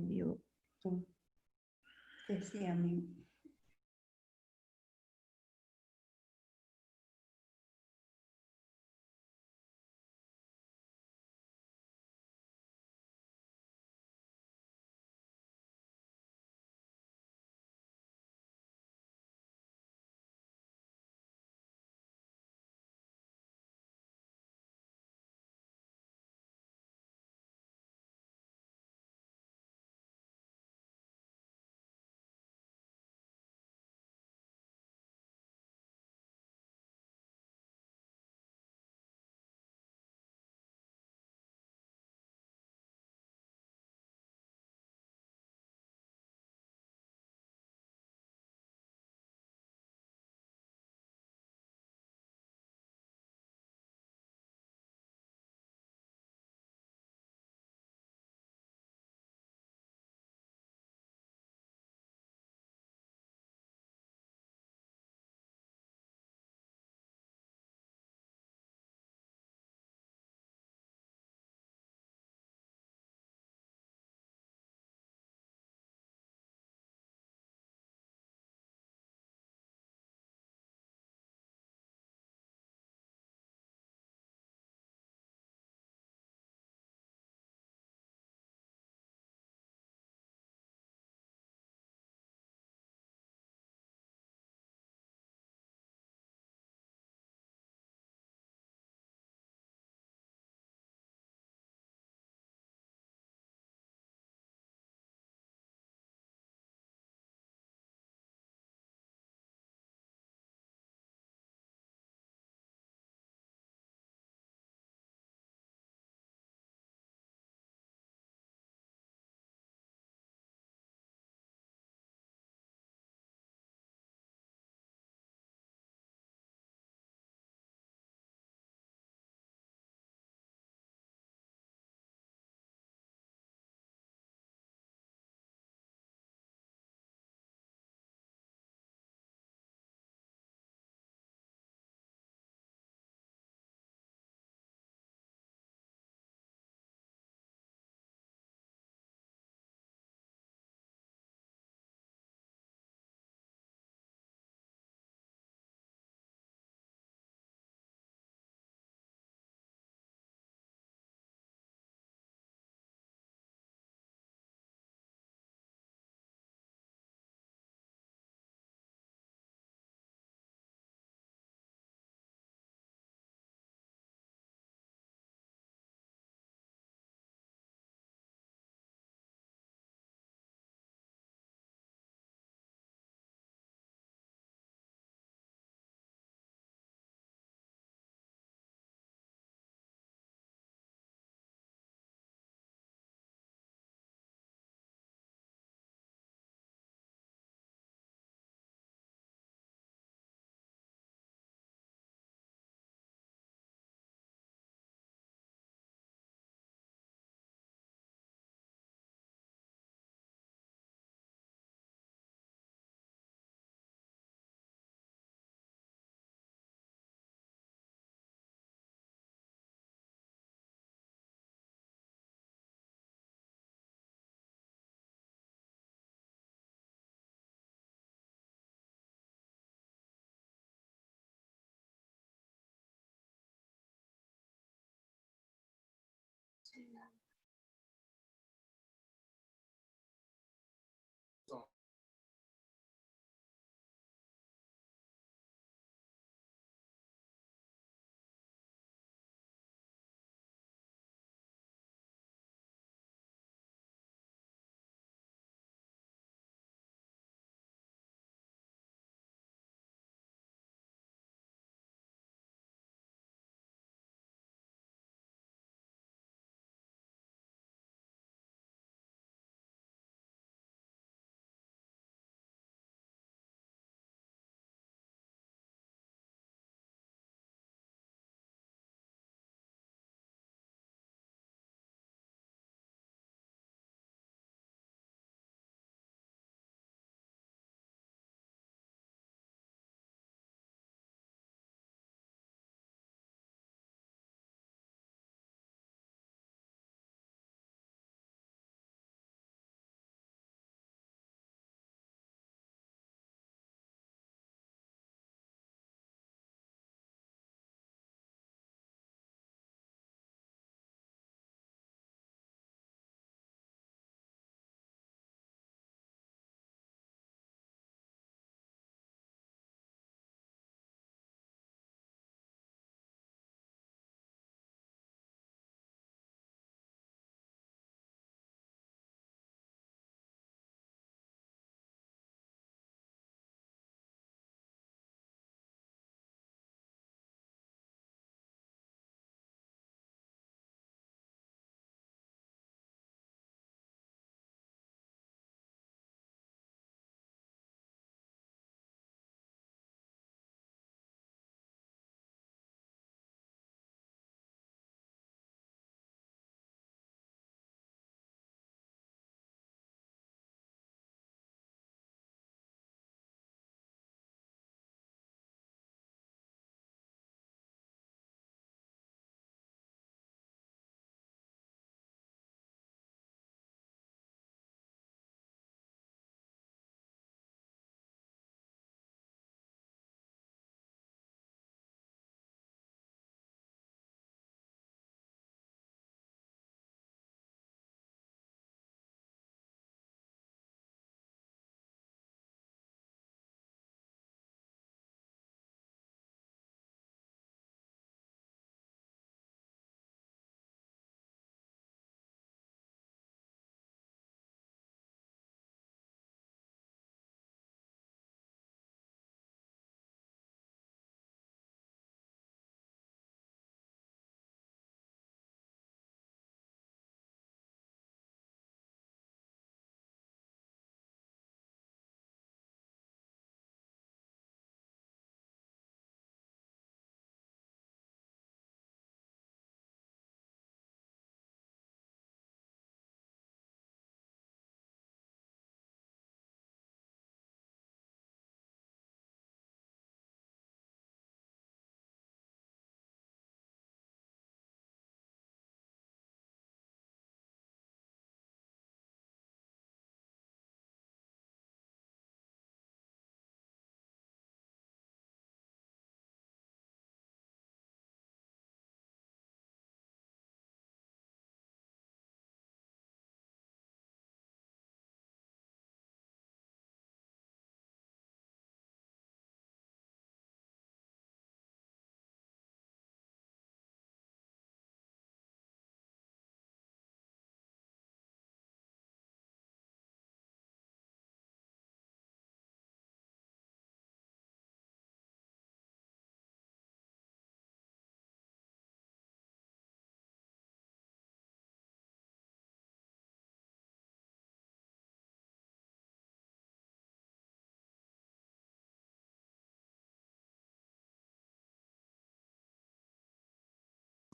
Mute. Stay on mute.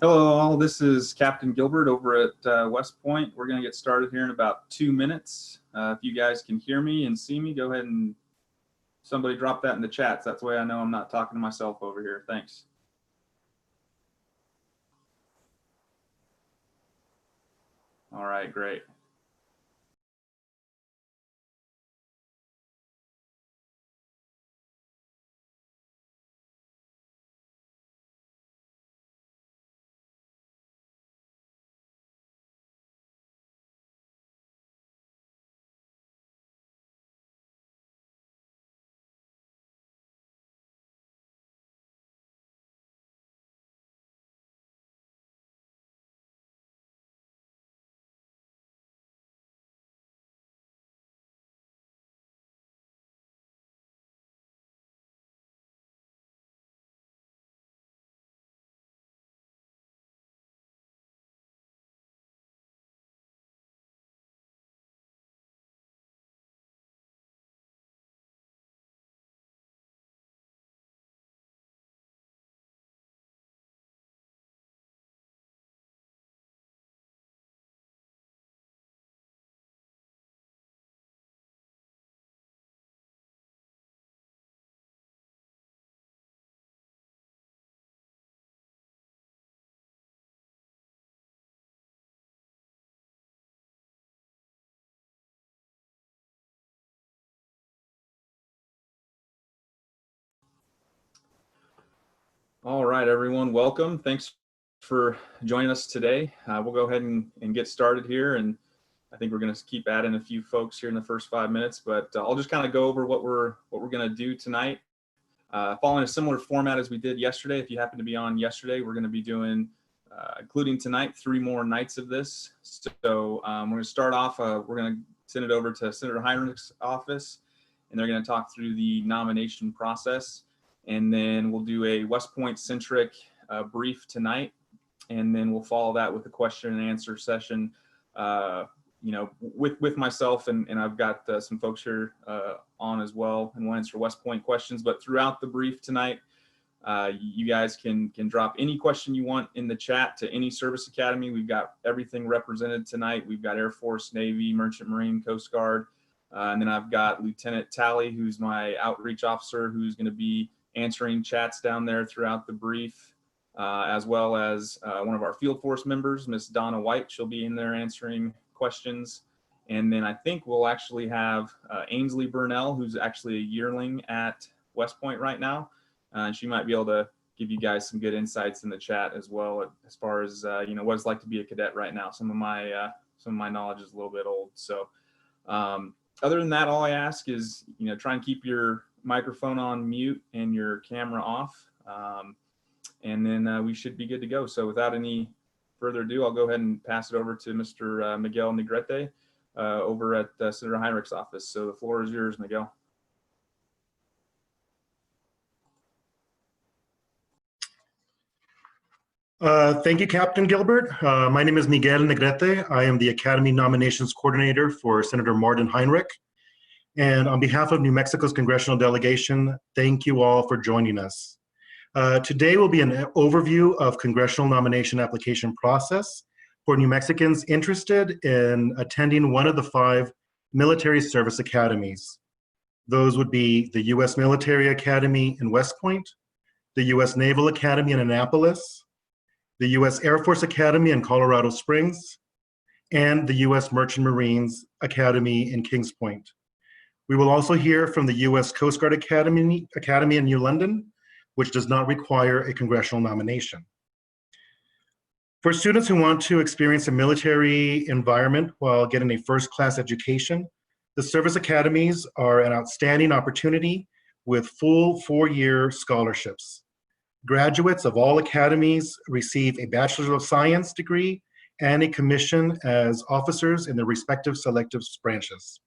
Hello all, this is Captain Gilbert over at West Point. We're going to get started here in about 2 minutes. If you guys can hear me and see me, go ahead and somebody drop that in the chats. That's the way I know I'm not talking to myself over here. Thanks. All right, great. All right, everyone, welcome. Thanks for joining us today. We'll go ahead and get started here, and I think we're going to keep adding a few folks here in the first 5 minutes, but I'll just kind of go over what we're going to do tonight. Following a similar format as we did yesterday. If you happen to be on yesterday, we're going to be doing, including tonight, 3 more nights of this. So we're going to start off, we're going to send it over to Senator Heinrich's office, and they're going to talk through the nomination process. And then we'll do a West Point centric brief tonight, and then we'll follow that with a question and answer session, with myself, and I've got some folks here on as well, and we'll answer West Point questions. But throughout the brief tonight, you guys can drop any question you want in the chat to any service academy. We've got everything represented tonight. We've got Air Force, Navy, Merchant Marine, Coast Guard, and then I've got Lieutenant Talley, who's my outreach officer, who's going to be answering chats down there throughout the brief, as well as one of our field force members, Miss Donna White. She'll be in there answering questions. And then I think we'll actually have Ainsley Burnell, who's actually a yearling at West Point right now. And she might be able to give you guys some good insights in the chat as well, as far as what it's like to be a cadet right now. Some of my knowledge is a little bit old. So other than that, all I ask is try and keep your microphone on mute and your camera off, and then we should be good to go. So without any further ado, I'll go ahead and pass it over to Mr. Miguel Negrete over at Senator Heinrich's office. So the floor is yours, Miguel. Thank you, Captain Gilbert. My name is Miguel Negrete. I am the Academy Nominations Coordinator for Senator Martin Heinrich. And on behalf of New Mexico's congressional delegation, thank you all for joining us. Today will be an overview of congressional nomination application process for New Mexicans interested in attending one of the 5 military service academies. Those would be the U.S. Military Academy in West Point, the U.S. Naval Academy in Annapolis, the U.S. Air Force Academy in Colorado Springs, and the U.S. Merchant Marines Academy in Kings Point. We will also hear from the U.S. Coast Guard Academy in New London, which does not require a congressional nomination. For students who want to experience a military environment while getting a first-class education, the service academies are an outstanding opportunity with full 4-year scholarships. Graduates of all academies receive a Bachelor of Science degree and a commission as officers in their respective selective branches.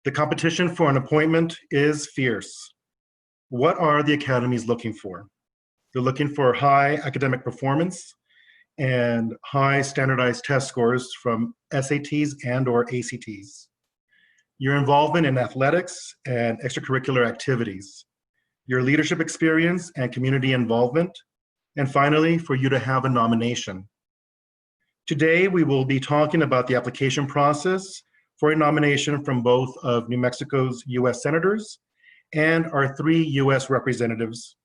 The competition for an appointment is fierce. What are the academies looking for? They're looking for high academic performance and high standardized test scores from SATs and/or ACTs. Your involvement in athletics and extracurricular activities, your leadership experience and community involvement, And finally, for you to have a nomination. Today, we will be talking about the application process for a nomination from both of New Mexico's U.S. senators and our 3 U.S. representatives.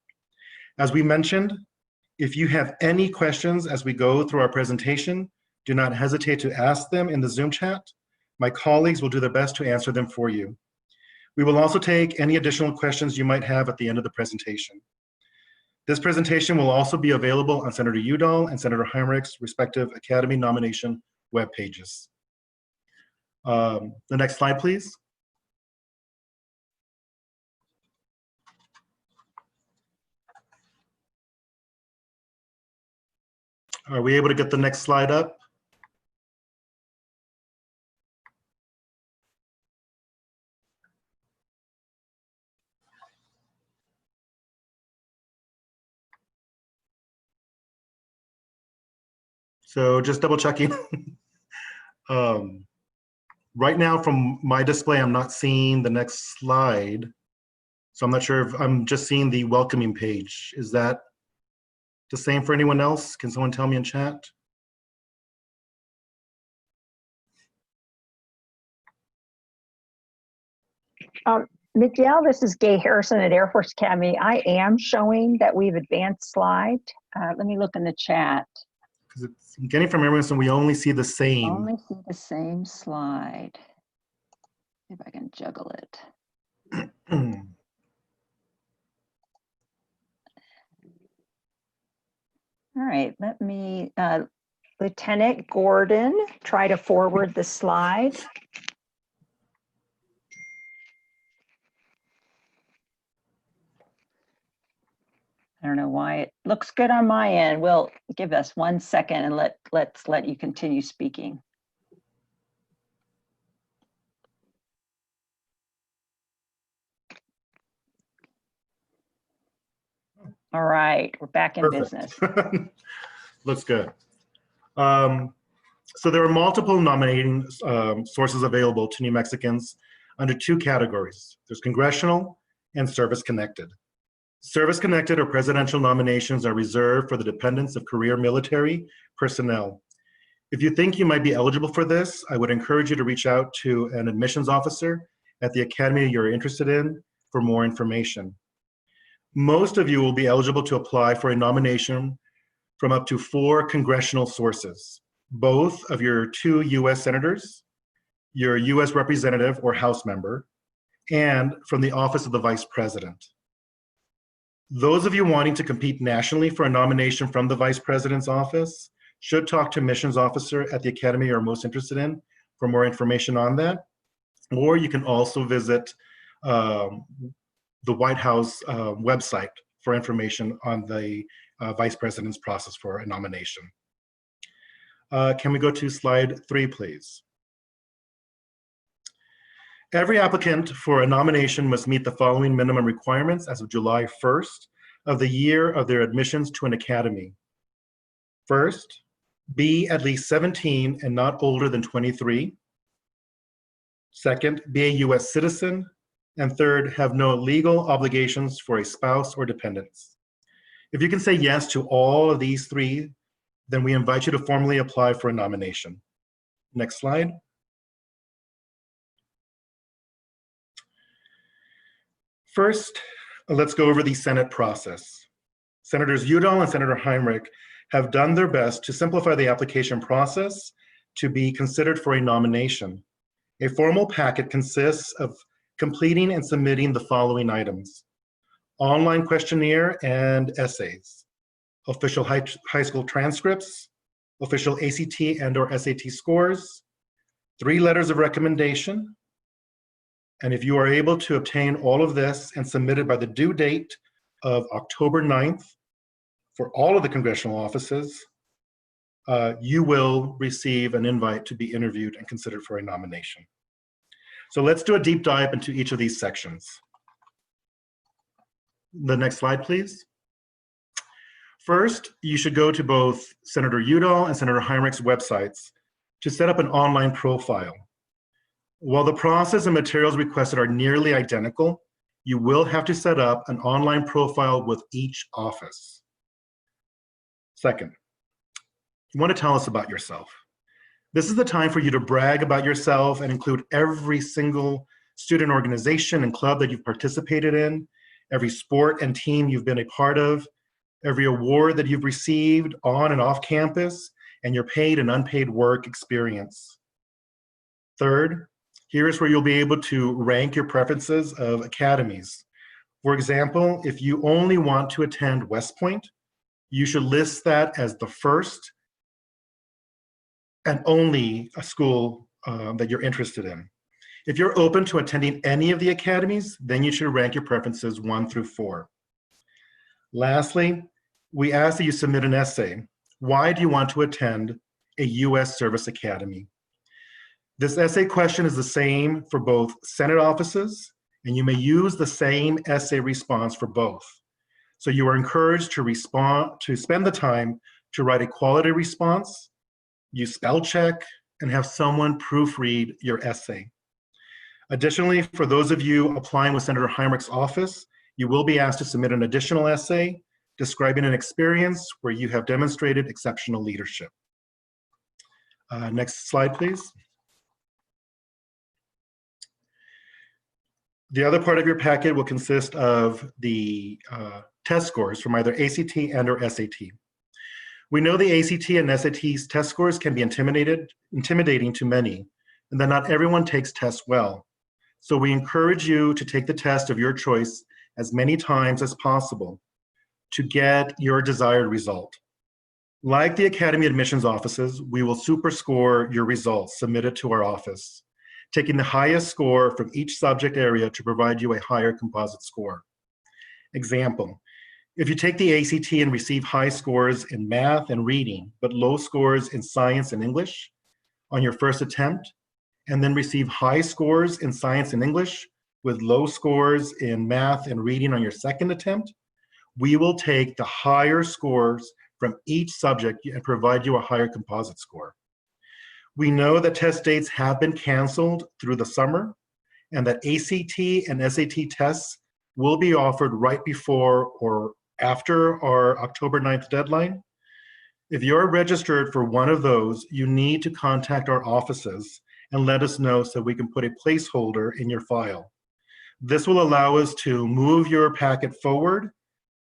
As we mentioned, if you have any questions as we go through our presentation, do not hesitate to ask them in the Zoom chat. My colleagues will do their best to answer them for you. We will also take any additional questions you might have at the end of the presentation. This presentation will also be available on Senator Udall and Senator Heinrich's respective Academy nomination web pages. The next slide, please. Are we able to get the next slide up? So just double checking. Right now from my display, I'm not seeing the next slide. So I'm not sure if I'm just seeing the welcoming page. Is that the same for anyone else? Can someone tell me in chat? Miguel, this is Gay Harrison at Air Force Academy. I am showing that we've advanced slide. Let me look in the chat. Because it's getting from everyone, so we only see the same. Only see the same slide. See if I can juggle it. All right, let me, Lieutenant Gordon, try to forward the slide. I don't know why it looks good on my end. We'll give us 1 second and let's let you continue speaking. All right, we're back in business. Looks good. So there are multiple nominating sources available to New Mexicans under 2 categories. There's congressional and service-connected. Service-connected or presidential nominations are reserved for the dependents of career military personnel. If you think you might be eligible for this, I would encourage you to reach out to an admissions officer at the academy you're interested in for more information. Most of you will be eligible to apply for a nomination from up to 4 congressional sources, both of your 2 U.S. senators, your U.S. representative or House member, and from the Office of the Vice President. Those of you wanting to compete nationally for a nomination from the Vice President's office should talk to admissions officer at the academy you're most interested in for more information on that. Or you can also visit the White House website for information on the Vice President's process for a nomination. Can we go to slide 3, please? Every applicant for a nomination must meet the following minimum requirements as of July 1st of the year of their admissions to an academy. First, be at least 17 and not older than 23. Second, be a U.S. citizen. And third, have no legal obligations for a spouse or dependents. If you can say yes to all of these 3, then we invite you to formally apply for a nomination. Next slide. First, let's go over the Senate process. Senators Udall and Senator Heinrich have done their best to simplify the application process to be considered for a nomination. A formal packet consists of completing and submitting the following items: online questionnaire and essays, official high school transcripts, official ACT and/or SAT scores, 3 letters of recommendation. And if you are able to obtain all of this and submit it by the due date of October 9th for all of the congressional offices, you will receive an invite to be interviewed and considered for a nomination. So let's do a deep dive into each of these sections. The next slide, please. First, you should go to both Senator Udall and Senator Heinrich's websites to set up an online profile. While the process and materials requested are nearly identical, you will have to set up an online profile with each office. Second, you want to tell us about yourself. This is the time for you to brag about yourself and include every single student organization and club that you've participated in, every sport and team you've been a part of, every award that you've received on and off campus, and your paid and unpaid work experience. Third, here's where you'll be able to rank your preferences of academies. For example, if you only want to attend West Point, you should list that as the first and only a school that you're interested in. If you're open to attending any of the academies, then you should rank your preferences 1 through 4. Lastly, we ask that you submit an essay. Why do you want to attend a U.S. Service Academy? This essay question is the same for both Senate offices, and you may use the same essay response for both. So you are encouraged to spend the time to write a quality response, use spell check, and have someone proofread your essay. Additionally, for those of you applying with Senator Heinrich's office, you will be asked to submit an additional essay describing an experience where you have demonstrated exceptional leadership. Next slide, please. The other part of your packet will consist of the test scores from either ACT and or SAT. We know the ACT and SAT's test scores can be intimidating to many, and that not everyone takes tests well. So we encourage you to take the test of your choice as many times as possible to get your desired result. Like the Academy admissions offices, we will superscore your results submitted to our office, taking the highest score from each subject area to provide you a higher composite score. Example, if you take the ACT and receive high scores in math and reading, but low scores in science and English on your first attempt, and then receive high scores in science and English with low scores in math and reading on your second attempt, we will take the higher scores from each subject and provide you a higher composite score. We know that test dates have been canceled through the summer, and that ACT and SAT tests will be offered right before or after our October 9th deadline. If you're registered for one of those, you need to contact our offices and let us know so we can put a placeholder in your file. This will allow us to move your packet forward,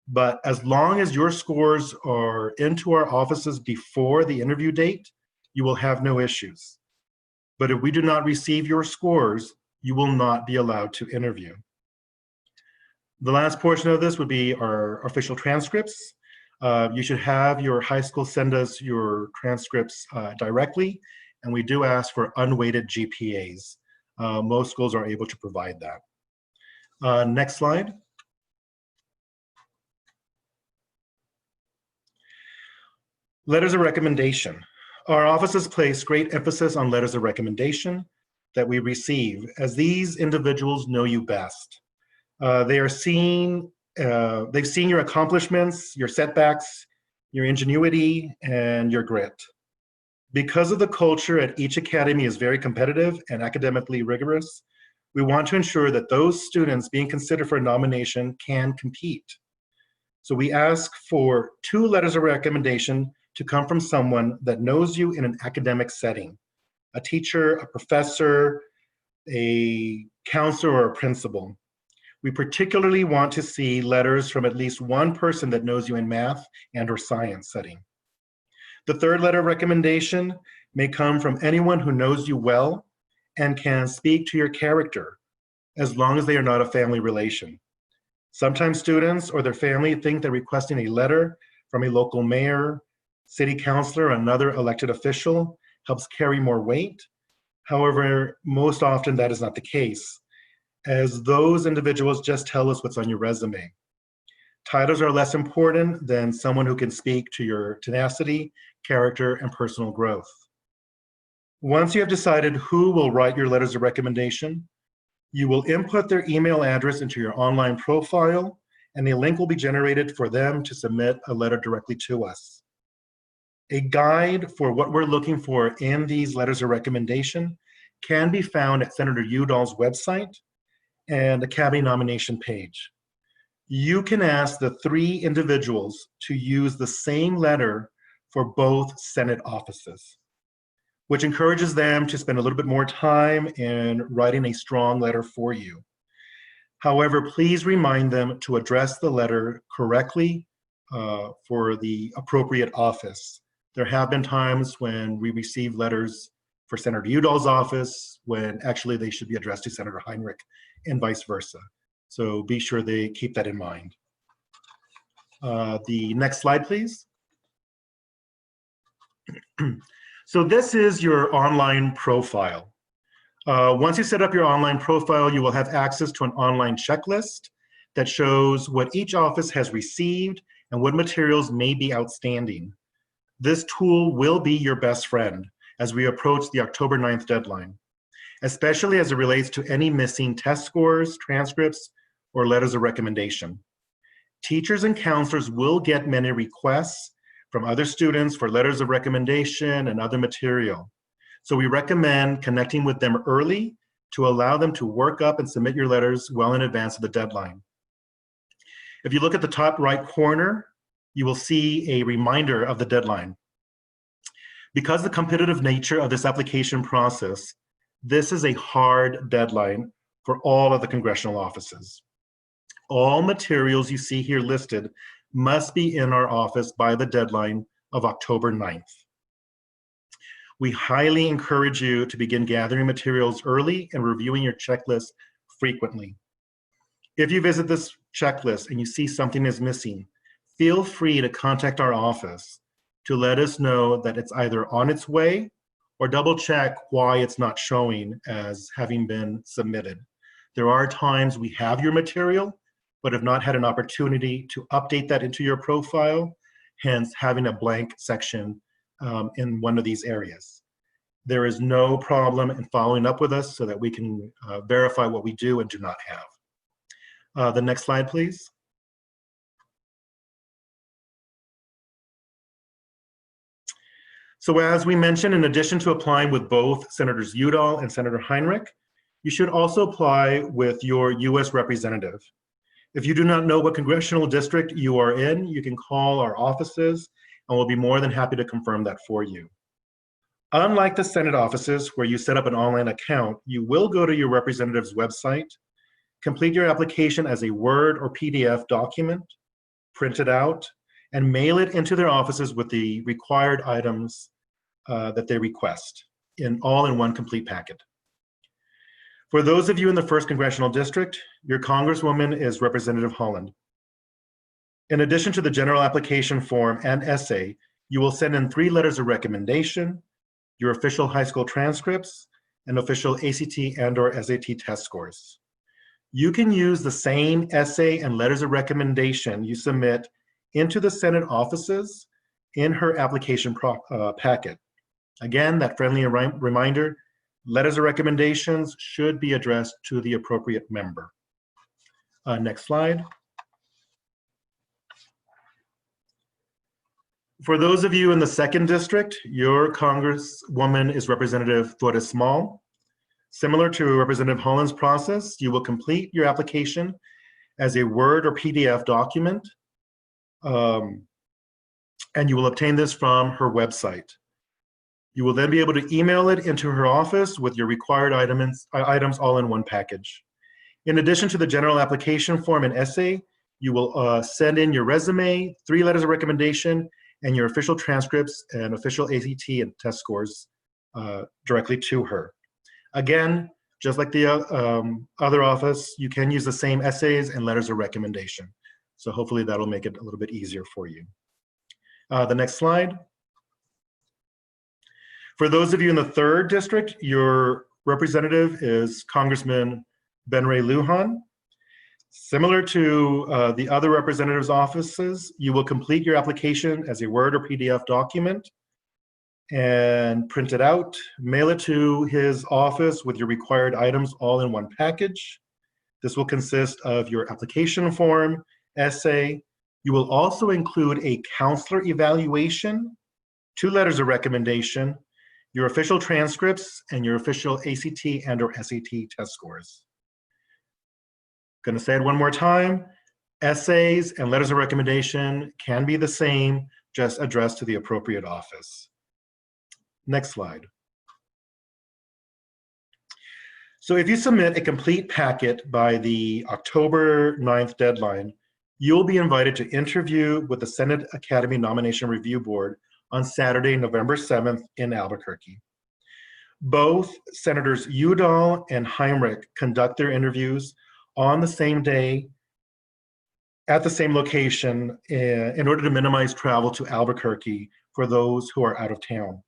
but as long as your scores are into our offices before the interview date, you will have no issues. But if we do not receive your scores, you will not be allowed to interview. The last portion of this would be our official transcripts. You should have your high school send us your transcripts directly, and we do ask for unweighted GPAs. Most schools are able to provide that. Next slide. Letters of recommendation. Our offices place great emphasis on letters of recommendation that we receive, as these individuals know you best. They've seen your accomplishments, your setbacks, your ingenuity, and your grit. Because of the culture at each academy is very competitive and academically rigorous, we want to ensure that those students being considered for a nomination can compete. So we ask for 2 letters of recommendation to come from someone that knows you in an academic setting, a teacher, a professor, a counselor, or a principal. We particularly want to see letters from at least one person that knows you in math and or science setting. The 3rd letter of recommendation may come from anyone who knows you well and can speak to your character, as long as they are not a family relation. Sometimes students or their family think that requesting a letter from a local mayor, city councilor, or another elected official helps carry more weight. However, most often that is not the case, as those individuals just tell us what's on your resume. Titles are less important than someone who can speak to your tenacity, character, and personal growth. Once you have decided who will write your letters of recommendation, you will input their email address into your online profile, and a link will be generated for them to submit a letter directly to us. A guide for what we're looking for in these letters of recommendation can be found at Senator Udall's website and Academy nomination page. you can ask the 3 individuals to use the same letter for both Senate offices, which encourages them to spend a little bit more time in writing a strong letter for you. However, please remind them to address the letter correctly for the appropriate office. There have been times when we receive letters for Senator Udall's office when actually they should be addressed to Senator Heinrich and vice versa. So be sure they keep that in mind. The next slide, please. So this is your online profile. Once you set up your online profile, you will have access to an online checklist that shows what each office has received and what materials may be outstanding. This tool will be your best friend as we approach the October 9th deadline, especially as it relates to any missing test scores, transcripts, or letters of recommendation. Teachers and counselors will get many requests from other students for letters of recommendation and other material. So we recommend connecting with them early to allow them to work up and submit your letters well in advance of the deadline. If you look at the top right corner, you will see a reminder of the deadline. Because the competitive nature of this application process, this is a hard deadline for all of the congressional offices. All materials you see here listed must be in our office by the deadline of October 9th. We highly encourage you to begin gathering materials early and reviewing your checklist frequently. If you visit this checklist and you see something is missing, feel free to contact our office to let us know that it's either on its way or double check why it's not showing as having been submitted. There are times we have your material, but have not had an opportunity to update that into your profile, hence having a blank section in one of these areas. There is no problem in following up with us so that we can verify what we do and do not have. The next slide, please. So as we mentioned, in addition to applying with both Senators Udall and Senator Heinrich, you should also apply with your U.S. representative. If you do not know what congressional district you are in, you can call our offices and we'll be more than happy to confirm that for you. Unlike the Senate offices where you set up an online account, you will go to your representative's website, complete your application as a Word or PDF document, print it out, and mail it into their offices with the required items that they request, all in one complete packet. For those of you in the 1st Congressional District, your Congresswoman is Representative Holland. In addition to the general application form and essay, you will send in 3 letters of recommendation, your official high school transcripts, and official ACT and/or SAT test scores. You can use the same essay and letters of recommendation you submit into the Senate offices in her application packet. Again, that friendly reminder, letters of recommendations should be addressed to the appropriate member. Next slide. For those of you in the 2nd District, your Congresswoman is Representative Flores Small. Similar to Representative Holland's process, you will complete your application as a Word or PDF document, and you will obtain this from her website. You will then be able to email it into her office with your required items all in one package. In addition to the general application form and essay, you will send in your resume, 3 letters of recommendation, and your official transcripts and official ACT and test scores directly to her. Again, just like the other office, you can use the same essays and letters of recommendation. So hopefully that'll make it a little bit easier for you. The next slide. For those of you in the 3rd District, your representative is Congressman Ben Ray Lujan. Similar to the other representatives' offices, you will complete your application as a Word or PDF document and print it out, mail it to his office with your required items all in one package. This will consist of your application form, essay. You will also include a counselor evaluation, 2 letters of recommendation, your official transcripts, and your official ACT and/or SAT test scores. Going to say it one more time. Essays and letters of recommendation can be the same, just addressed to the appropriate office. Next slide. So if you submit a complete packet by the October 9th deadline, you'll be invited to interview with the Senate Academy Nomination Review Board on Saturday, November 7th in Albuquerque. Both Senators Udall and Heinrich conduct their interviews on the same day at the same location in order to minimize travel to Albuquerque for those who are out of town.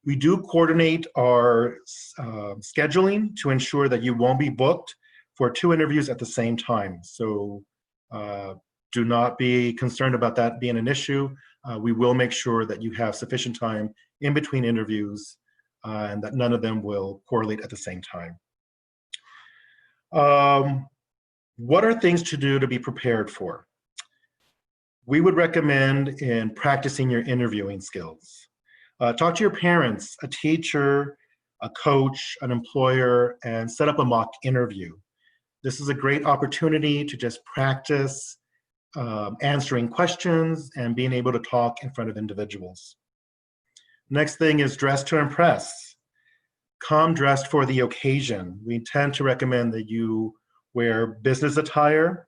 We do coordinate our scheduling to ensure that you won't be booked for 2 interviews at the same time. So do not be concerned about that being an issue. We will make sure that you have sufficient time in between interviews and that none of them will correlate at the same time. What are things to do to be prepared for? We would recommend in practicing your interviewing skills. Talk to your parents, a teacher, a coach, an employer, and set up a mock interview. This is a great opportunity to just practice answering questions and being able to talk in front of individuals. Next thing is dress to impress. Come dressed for the occasion. We tend to recommend that you wear business attire.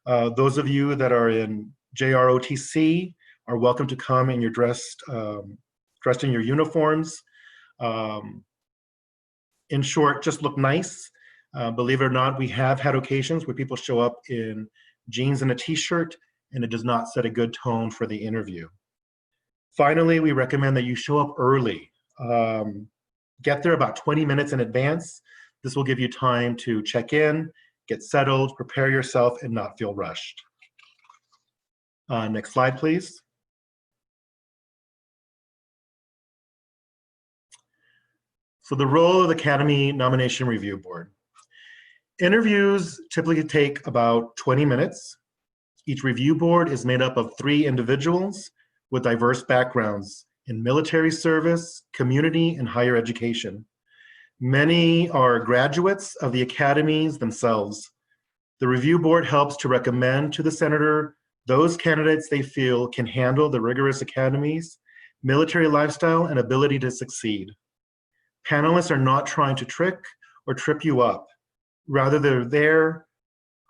Those of you that are in JROTC are welcome to come in your dressed in your uniforms. In short, just look nice. Believe it or not, we have had occasions where people show up in jeans and a t-shirt, and it does not set a good tone for the interview. Finally, we recommend that you show up early. Get there about 20 minutes in advance. This will give you time to check in, get settled, prepare yourself, and not feel rushed. Next slide, please. So the role of the Academy Nomination Review Board. Interviews typically take about 20 minutes. Each review board is made up of 3 individuals with diverse backgrounds in military service, community, and higher education. Many are graduates of the academies themselves. The review board helps to recommend to the senator those candidates they feel can handle the rigorous academies, military lifestyle, and ability to succeed. Panelists are not trying to trick or trip you up. Rather, they're there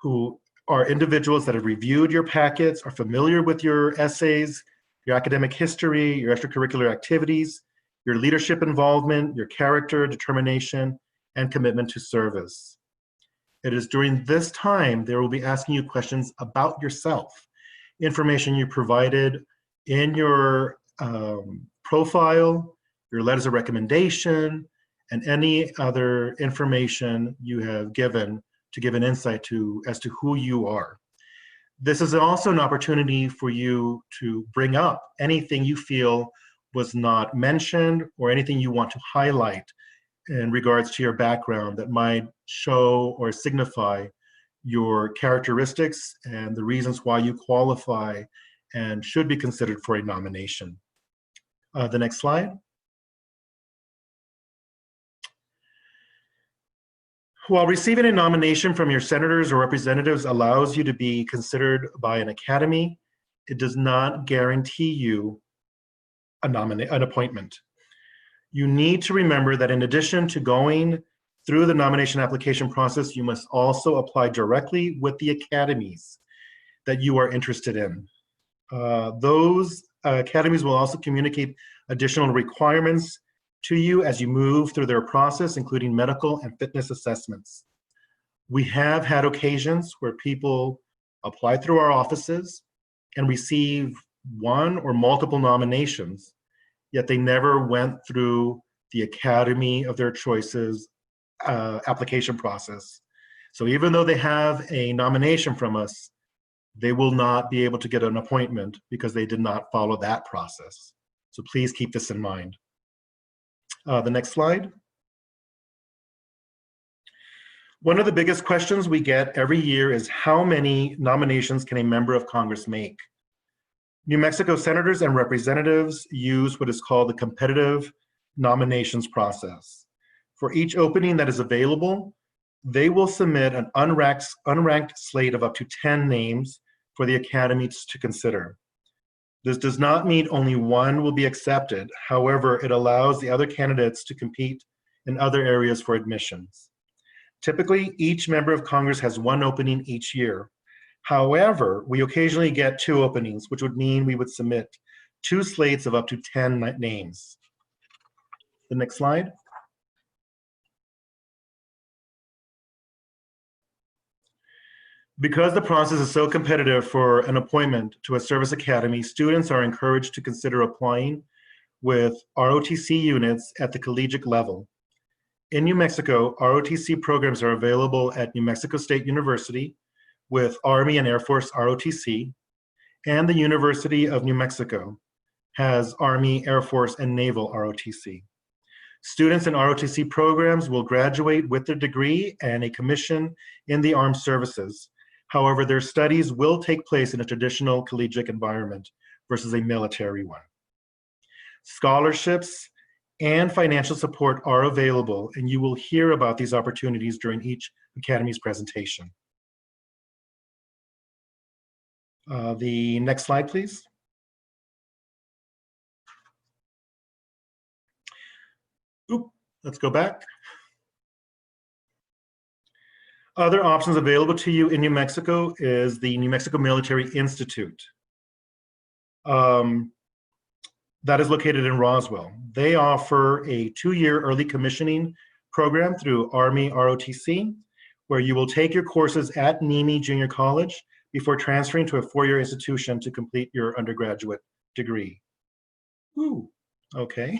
who are individuals that have reviewed your packets, are familiar with your essays, your academic history, your extracurricular activities, your leadership involvement, your character, determination, and commitment to service. It is during this time they will be asking you questions about yourself, information you provided in your profile, your letters of recommendation, and any other information you have given to give an insight as to who you are. This is also an opportunity for you to bring up anything you feel was not mentioned or anything you want to highlight in regards to your background that might show or signify your characteristics and the reasons why you qualify and should be considered for a nomination. The next slide. While receiving a nomination from your senators or representatives allows you to be considered by an academy, it does not guarantee you an appointment. You need to remember that in addition to going through the nomination application process, you must also apply directly with the academies that you are interested in. Those academies will also communicate additional requirements to you as you move through their process, including medical and fitness assessments. We have had occasions where people apply through our offices and receive 1 or multiple nominations, yet they never went through the academy of their choices application process. So even though they have a nomination from us, they will not be able to get an appointment because they did not follow that process. So please keep this in mind. The next slide. One of the biggest questions we get every year is how many nominations can a member of Congress make? New Mexico senators and representatives use what is called the competitive nominations process. For each opening that is available, they will submit an unranked slate of up to 10 names for the academies to consider. This does not mean only one will be accepted. However, it allows the other candidates to compete in other areas for admissions. Typically, each member of Congress has one opening each year. However, we occasionally get 2 openings, which would mean we would submit 2 slates of up to 10 names. The next slide. Because the process is so competitive for an appointment to a service academy, students are encouraged to consider applying with ROTC units at the collegiate level. In New Mexico, ROTC programs are available at New Mexico State University with Army and Air Force ROTC, and the University of New Mexico has Army, Air Force, and Naval ROTC. Students in ROTC programs will graduate with their degree and a commission in the armed services. However, their studies will take place in a traditional collegiate environment versus a military one. Scholarships and financial support are available, and you will hear about these opportunities during each academy's presentation. The next slide, please. Let's go back. Other options available to you in New Mexico is the New Mexico Military Institute. That is located in Roswell. They offer a 2-year early commissioning program through Army ROTC, where you will take your courses at NEMI Junior College before transferring to a 4-year institution to complete your undergraduate degree. Ooh, okay.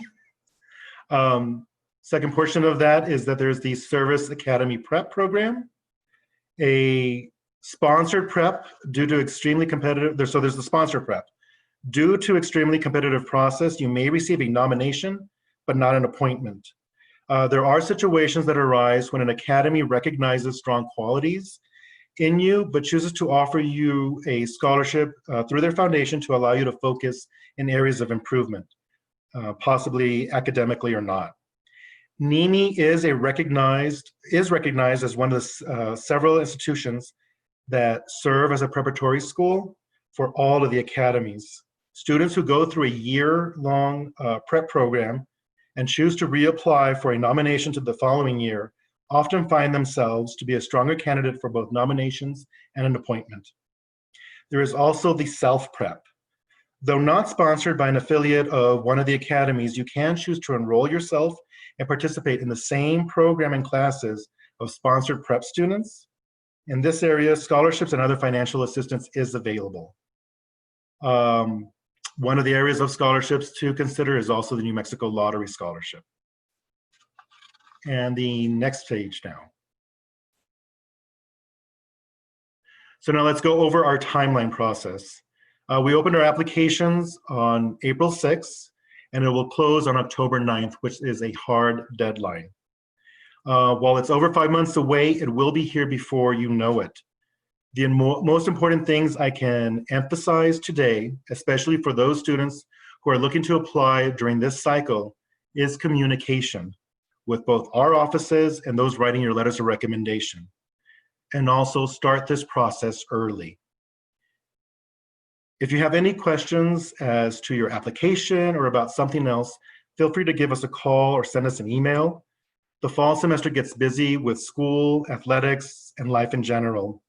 Second portion of that is that there's the Service Academy Prep program, a sponsored prep due to extremely competitive, so there's the sponsor prep. Due to extremely competitive process, you may receive a nomination, but not an appointment. There are situations that arise when an academy recognizes strong qualities in you, but chooses to offer you a scholarship through their foundation to allow you to focus in areas of improvement, possibly academically or not. NEMI is recognized as one of the several institutions that serve as a preparatory school for all of the academies. Students who go through a year-long prep program and choose to reapply for a nomination to the following year often find themselves to be a stronger candidate for both nominations and an appointment. There is also the self-prep. Though not sponsored by an affiliate of one of the academies, you can choose to enroll yourself and participate in the same programming classes of sponsored prep students. In this area, scholarships and other financial assistance is available. One of the areas of scholarships to consider is also the New Mexico Lottery Scholarship. And the next page now. So now let's go over our timeline process. We opened our applications on April 6th, and it will close on October 9th, which is a hard deadline. While it's over 5 months away, it will be here before you know it. The most important things I can emphasize today, especially for those students who are looking to apply during this cycle, is communication with both our offices and those writing your letters of recommendation. And also start this process early. If you have any questions as to your application or about something else, feel free to give us a call or send us an email. The fall semester gets busy with school, athletics, and life in general.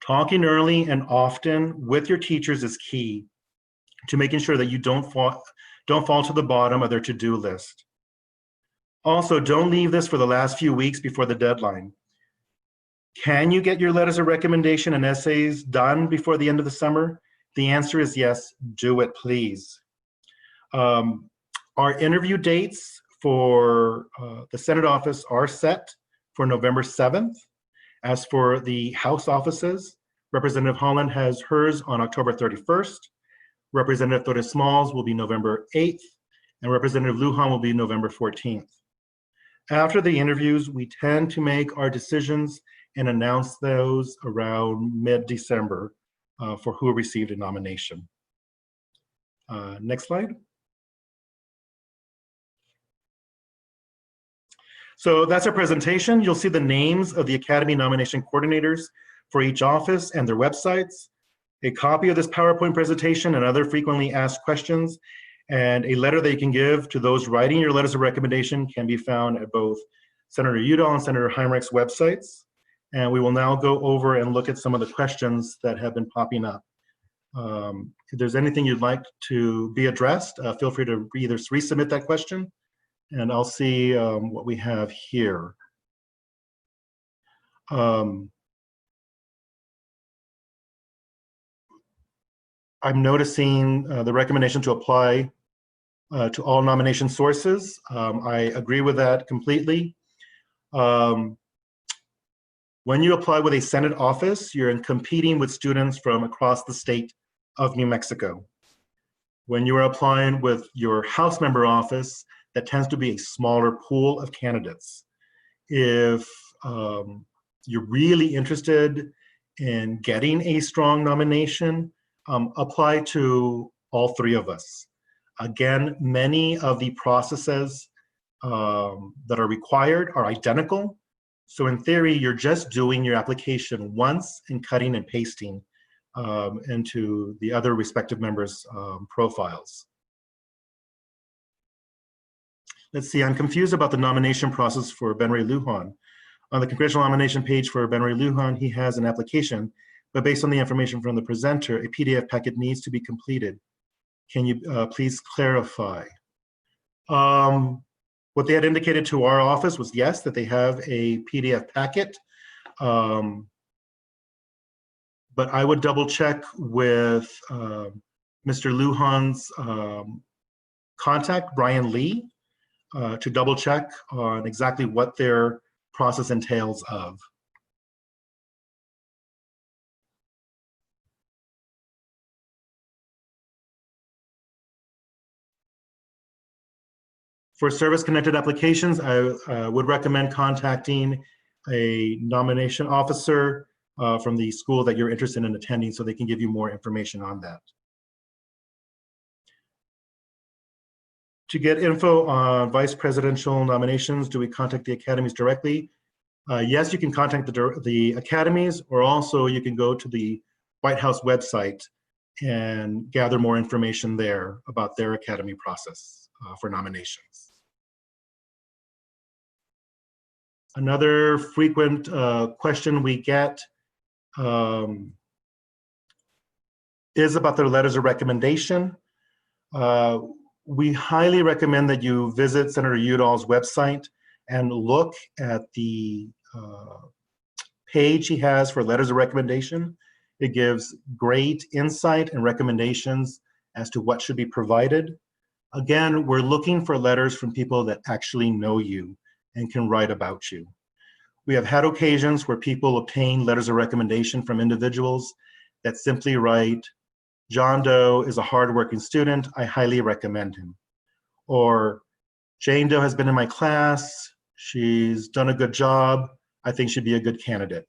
Talking early and often with your teachers is key to making sure that you don't fall to the bottom of their to-do list. Also, don't leave this for the last few weeks before the deadline. Can you get your letters of recommendation and essays done before the end of the summer? The answer is yes, do it, please. Our interview dates for the Senate office are set for November 7th. As for the House offices, Representative Holland has hers on October 31st. Representative Torres Smalls will be November 8th, and Representative Lujan will be November 14th. After the interviews, we tend to make our decisions and announce those around mid-December for who received a nomination. Next slide. So that's our presentation. You'll see the names of the Academy nomination coordinators for each office and their websites. a copy of this PowerPoint presentation and other frequently asked questions, and a letter that you can give to those writing your letters of recommendation can be found at both Senator Udall and Senator Heinrich's websites. And we will now go over and look at some of the questions that have been popping up. If there's anything you'd like to be addressed, feel free to either resubmit that question, and I'll see what we have here. I'm noticing the recommendation to apply to all nomination sources. I agree with that completely. When you apply with a Senate office, you're competing with students from across the state of New Mexico. When you are applying with your House member office, that tends to be a smaller pool of candidates. If you're really interested in getting a strong nomination, apply to all three of us. Again, many of the processes that are required are identical. So in theory, you're just doing your application once and cutting and pasting into the other respective members' profiles. Let's see, I'm confused about the nomination process for Ben Ray Lujan. On the congressional nomination page for Ben Ray Lujan, he has an application, but based on the information from the presenter, a PDF packet needs to be completed. Can you please clarify? What they had indicated to our office was yes, that they have a PDF packet, but I would double check with Mr. Lujan's contact, Brian Lee, to double check on exactly what their process entails of. For service-connected applications, I would recommend contacting a nomination officer from the school that you're interested in attending so they can give you more information on that. To get info on vice presidential nominations, do we contact the academies directly? Yes, you can contact the academies, or also you can go to the White House website and gather more information there about their academy process for nominations. Another frequent question we get is about their letters of recommendation. We highly recommend that you visit Senator Udall's website and look at the page he has for letters of recommendation. It gives great insight and recommendations as to what should be provided. Again, we're looking for letters from people that actually know you and can write about you. We have had occasions where people obtain letters of recommendation from individuals that simply write, John Doe is a hardworking student, I highly recommend him. Or Jane Doe has been in my class, she's done a good job, I think she'd be a good candidate.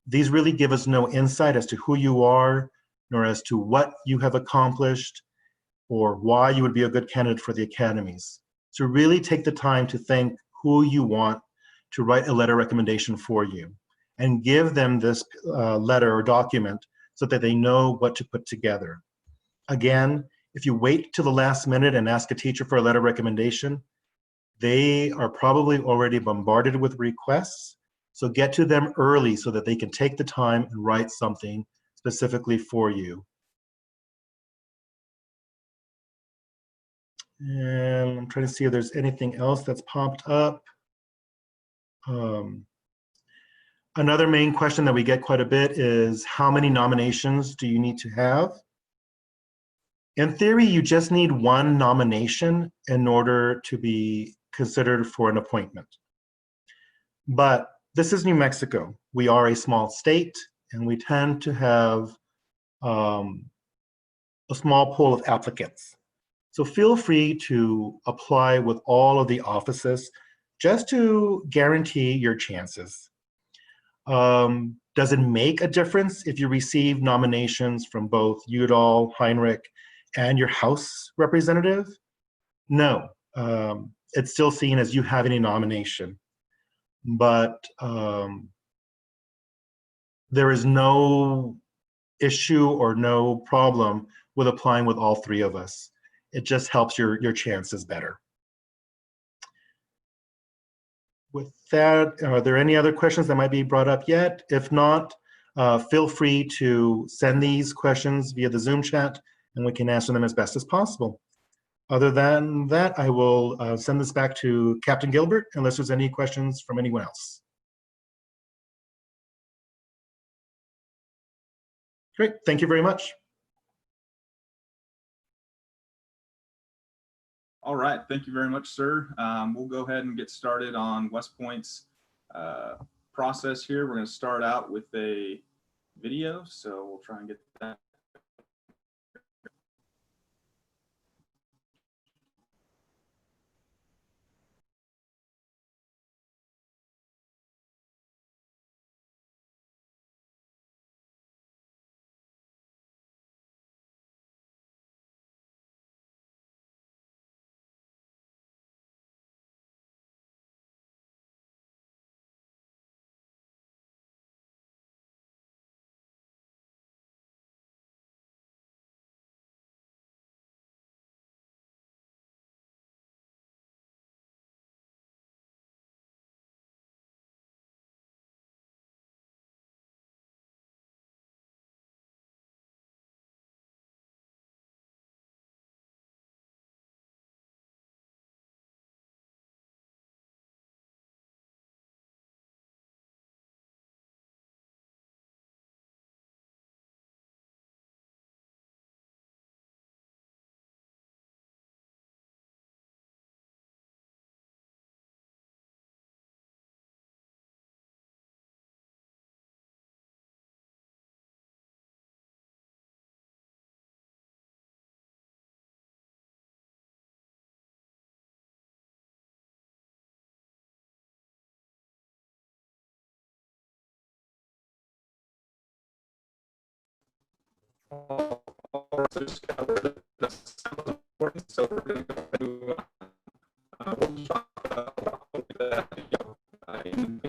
These really give us no insight as to who you are, nor as to what you have accomplished, or why you would be a good candidate for the academies. So really take the time to think who you want to write a letter recommendation for you, and give them this letter or document so that they know what to put together. Again, if you wait till the last minute and ask a teacher for a letter recommendation, they are probably already bombarded with requests. So get to them early so that they can take the time and write something specifically for you. And I'm trying to see if there's anything else that's popped up. Another main question that we get quite a bit is, how many nominations do you need to have? In theory, you just need one nomination in order to be considered for an appointment. But this is New Mexico. We are a small state, and we tend to have a small pool of applicants. So feel free to apply with all of the offices just to guarantee your chances. Does it make a difference if you receive nominations from both Udall, Heinrich, and your House representative? No, it's still seen as you having a nomination. But there is no issue or no problem with applying with all three of us. It just helps your chances better. With that, are there any other questions that might be brought up yet? If not, feel free to send these questions via the Zoom chat and we can answer them as best as possible. Other than that, I will send this back to Captain Gilbert unless there's any questions from anyone else. Great, thank you very much. All right, thank you very much, sir. We'll go ahead and get started on West Point's process here. We're going to start out with a video, so we'll try and get that. So we're going to go we'll talk about that in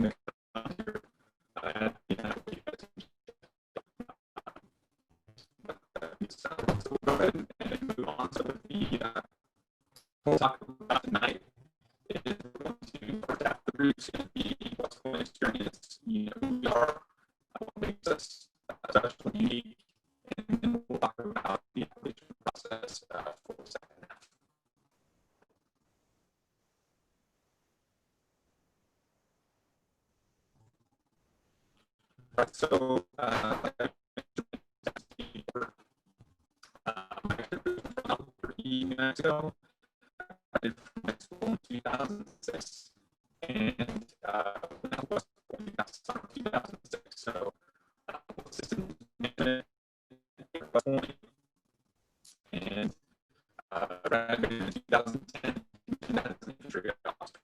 so we'll go ahead and move on. So we'll talk about tonight is we're going to adapt the groups and the what's going to experience, you know, who we are, what makes us special and unique, and then we'll talk about the application process for the second half. Right, so like I mentioned before, years ago, I did my school in 2006, and when I was 2006, so assistant management and graduated in 2010, and that is an infantry officer.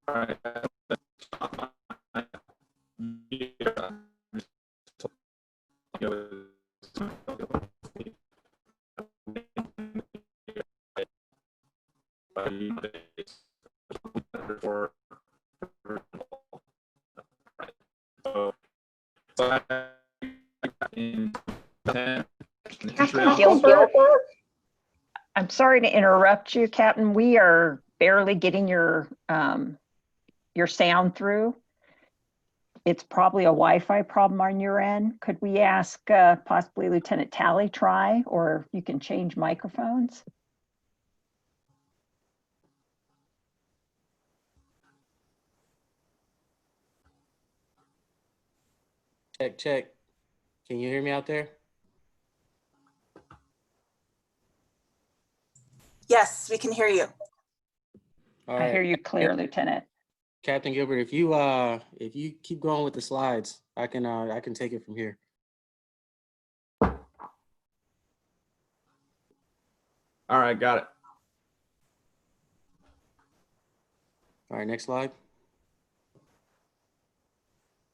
All right. Captain Gilbert, I'm sorry to interrupt you, Captain. We are barely getting your sound through. It's probably a Wi-Fi problem on your end. Could we ask possibly Lieutenant Talley try, or you can change microphones? Check, check. Can you hear me out there? Yes, we can hear you. All I hear right, you clear, Lieutenant. Captain Gilbert. If you keep going with the slides, I can take it from here. All right, got it. All right, next slide.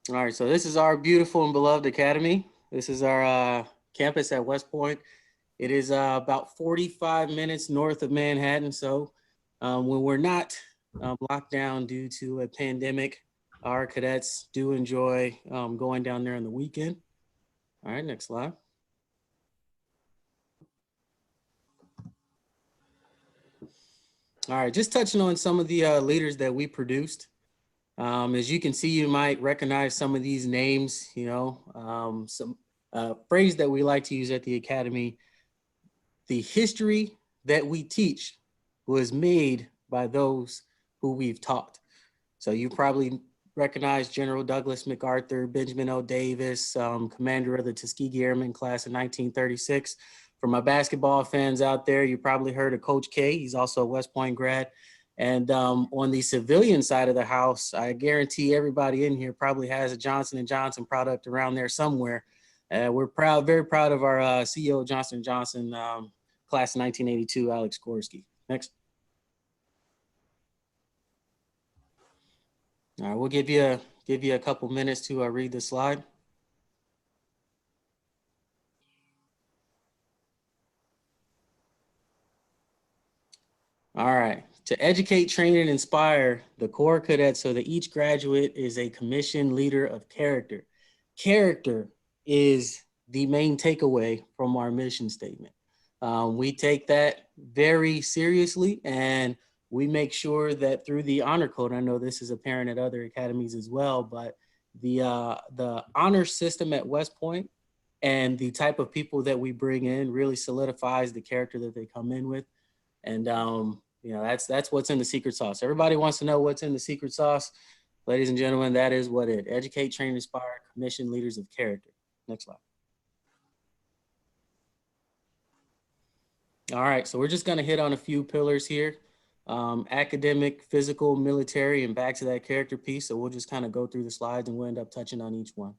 All right, so this is our beautiful and beloved academy. This is our campus at West Point. It is about 45 minutes north of Manhattan. So when we're not locked down due to a pandemic, our cadets do enjoy going down there on the weekend. All right, next slide. All right, just touching on some of the leaders that we produced. As you can see, you might recognize some of these names, you know, some phrase that we like to use at the academy. The history that we teach was made by those who we've taught. So you probably recognize General Douglas MacArthur, Benjamin O. Davis, commander of the Tuskegee Airmen class in 1936. For my basketball fans out there, you probably heard of Coach K. He's also a West Point grad. And on the civilian side of the house, I guarantee everybody in here probably has a Johnson & Johnson product around there somewhere. We're proud, very proud of our CEO of Johnson & Johnson, class 1982, Alex Korsky. Next. All right, we'll give you a couple minutes to read the slide. All right, to educate, train, and inspire the Corps cadets so that each graduate is a commissioned leader of character. Character is the main takeaway from our mission statement. We take that very seriously, and we make sure that through the honor code, I know this is apparent at other academies as well, but the honor system at West Point and the type of people that we bring in really solidifies the character that they come in with. And you know, that's what's in the secret sauce. Everybody wants to know what's in the secret sauce. Ladies and gentlemen, that is what it is. Educate, train, inspire, commission leaders of character. Next slide. All right, so we're just gonna hit on a few pillars here. Academic, physical, military, and back to that character piece. So we'll just kind of go through the slides and we'll end up touching on each one.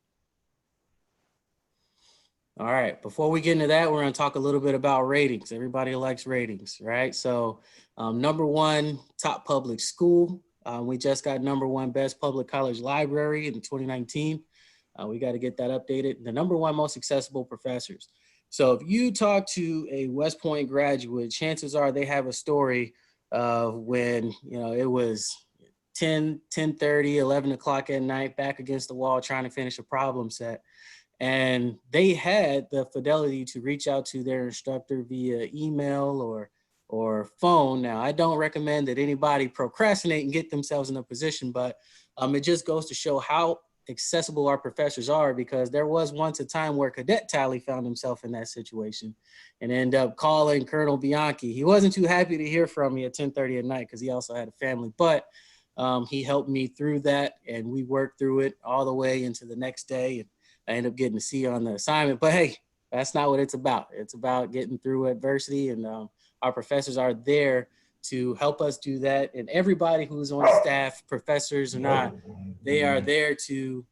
All right, before we get into that, we're gonna talk a little bit about ratings. Everybody likes ratings, right? So #1, top public school. We just got #1 best public college library in 2019. We got to get that updated. The #1 most accessible professors. So if you talk to a West Point graduate, chances are they have a story of when, you know, it was 10:30, 11 o'clock at night, back against the wall, trying to finish a problem set. And they had the fidelity to reach out to their instructor via email or phone. Now, I don't recommend that anybody procrastinate and get themselves in a position, but it just goes to show how accessible our professors are, because there was once a time where Cadet Tally found himself in that situation and ended up calling Colonel Bianchi. He wasn't too happy to hear from me at 10:30 at night because he also had a family, but he helped me through that, and we worked through it all the way into the next day. And I ended up getting a C on the assignment, but hey, that's not what it's about. It's about getting through adversity, and our professors are there to help us do that. And everybody who's on staff, professors or not, they are there to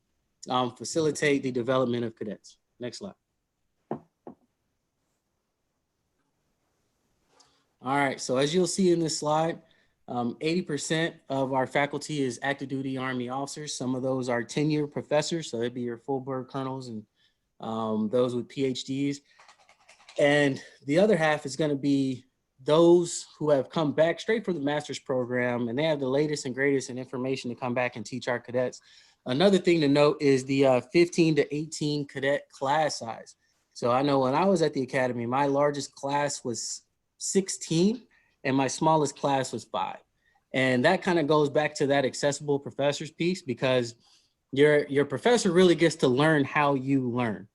facilitate the development of cadets. Next slide. All right, so as you'll see in this slide, 80% of our faculty is active duty Army officers. Some of those are tenure professors, so they'd be your full bird colonels and those with PhDs. And the other half is gonna be those who have come back straight from the master's program, and they have the latest and greatest in information to come back and teach our cadets. Another thing to note is the 15 to 18 cadet class size. So I know when I was at the academy, my largest class was 16 and my smallest class was 5. And that kind of goes back to that accessible professors piece, because your professor really gets to learn how you learn.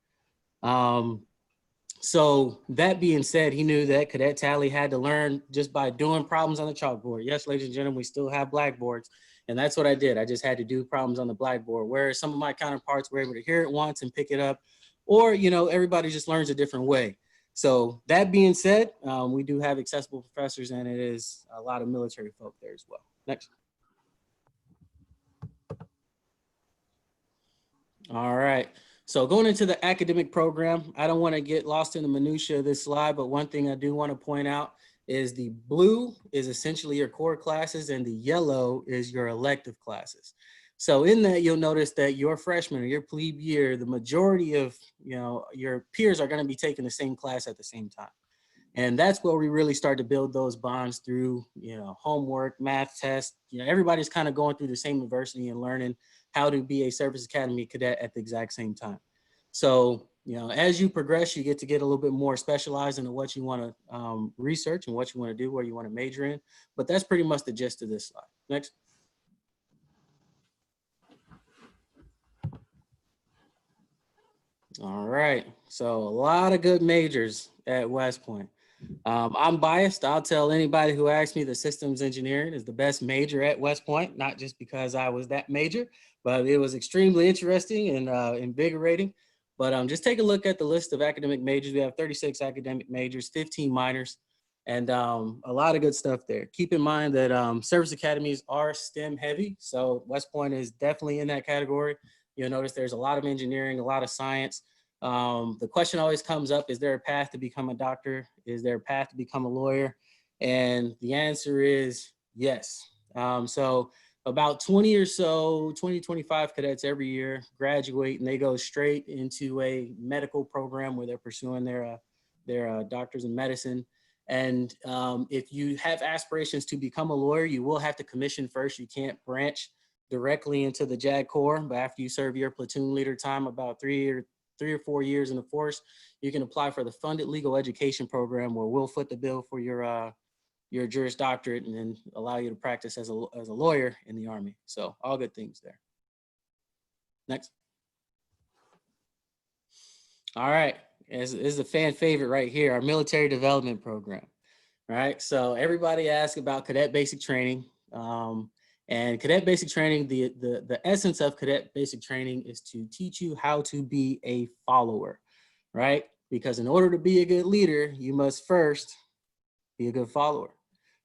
So that being said, he knew that Cadet Tally had to learn just by doing problems on the chalkboard. Yes, ladies and gentlemen, we still have blackboards. And that's what I did. I just had to do problems on the blackboard, whereas some of my counterparts were able to hear it once and pick it up, or, you know, everybody just learns a different way. So that being said, we do have accessible professors, and it is a lot of military folk there as well. Next. All right. So going into the academic program, I don't want to get lost in the minutia of this slide, but one thing I do want to point out is the blue is essentially your core classes and the yellow is your elective classes. So in that, you'll notice that your freshman or your plebe year, the majority of your peers are going to be taking the same class at the same time. And that's where we really start to build those bonds through, homework, math tests. Everybody's kind of going through the same adversity and learning how to be a Service Academy cadet at the exact same time. So, as you progress, you get to get a little bit more specialized into what you want to research and what you want to do, where you want to major in. But that's pretty much the gist of this slide. Next. All right. So a lot of good majors at West Point. I'm biased. I'll tell anybody who asks me that systems engineering is the best major at West Point, not just because I was that major, but it was extremely interesting and invigorating. But just take a look at the list of academic majors. We have 36 academic majors, 15 minors, and a lot of good stuff there. Keep in mind that service academies are STEM heavy, so West Point is definitely in that category. You'll notice there's a lot of engineering, a lot of science. The question always comes up, is there a path to become a doctor? Is there a path to become a lawyer? And the answer is yes. So about 20 or so, 20, 25 cadets every year graduate and they go straight into a medical program where they're pursuing their doctors in medicine. And if you have aspirations to become a lawyer, you will have to commission first. You can't branch directly into the JAG Corps, but after you serve your platoon leader time, about 3 or 4 years in the force, you can apply for the funded legal education program where we'll foot the bill for your Juris Doctorate and then allow you to practice as a lawyer in the Army. So all good things there. Next. All right, this is a fan favorite right here, our military development program. All right, so everybody asks about cadet basic training. And cadet basic training, the essence of cadet basic training is to teach you how to be a follower, right? Because in order to be a good leader, you must first be a good follower,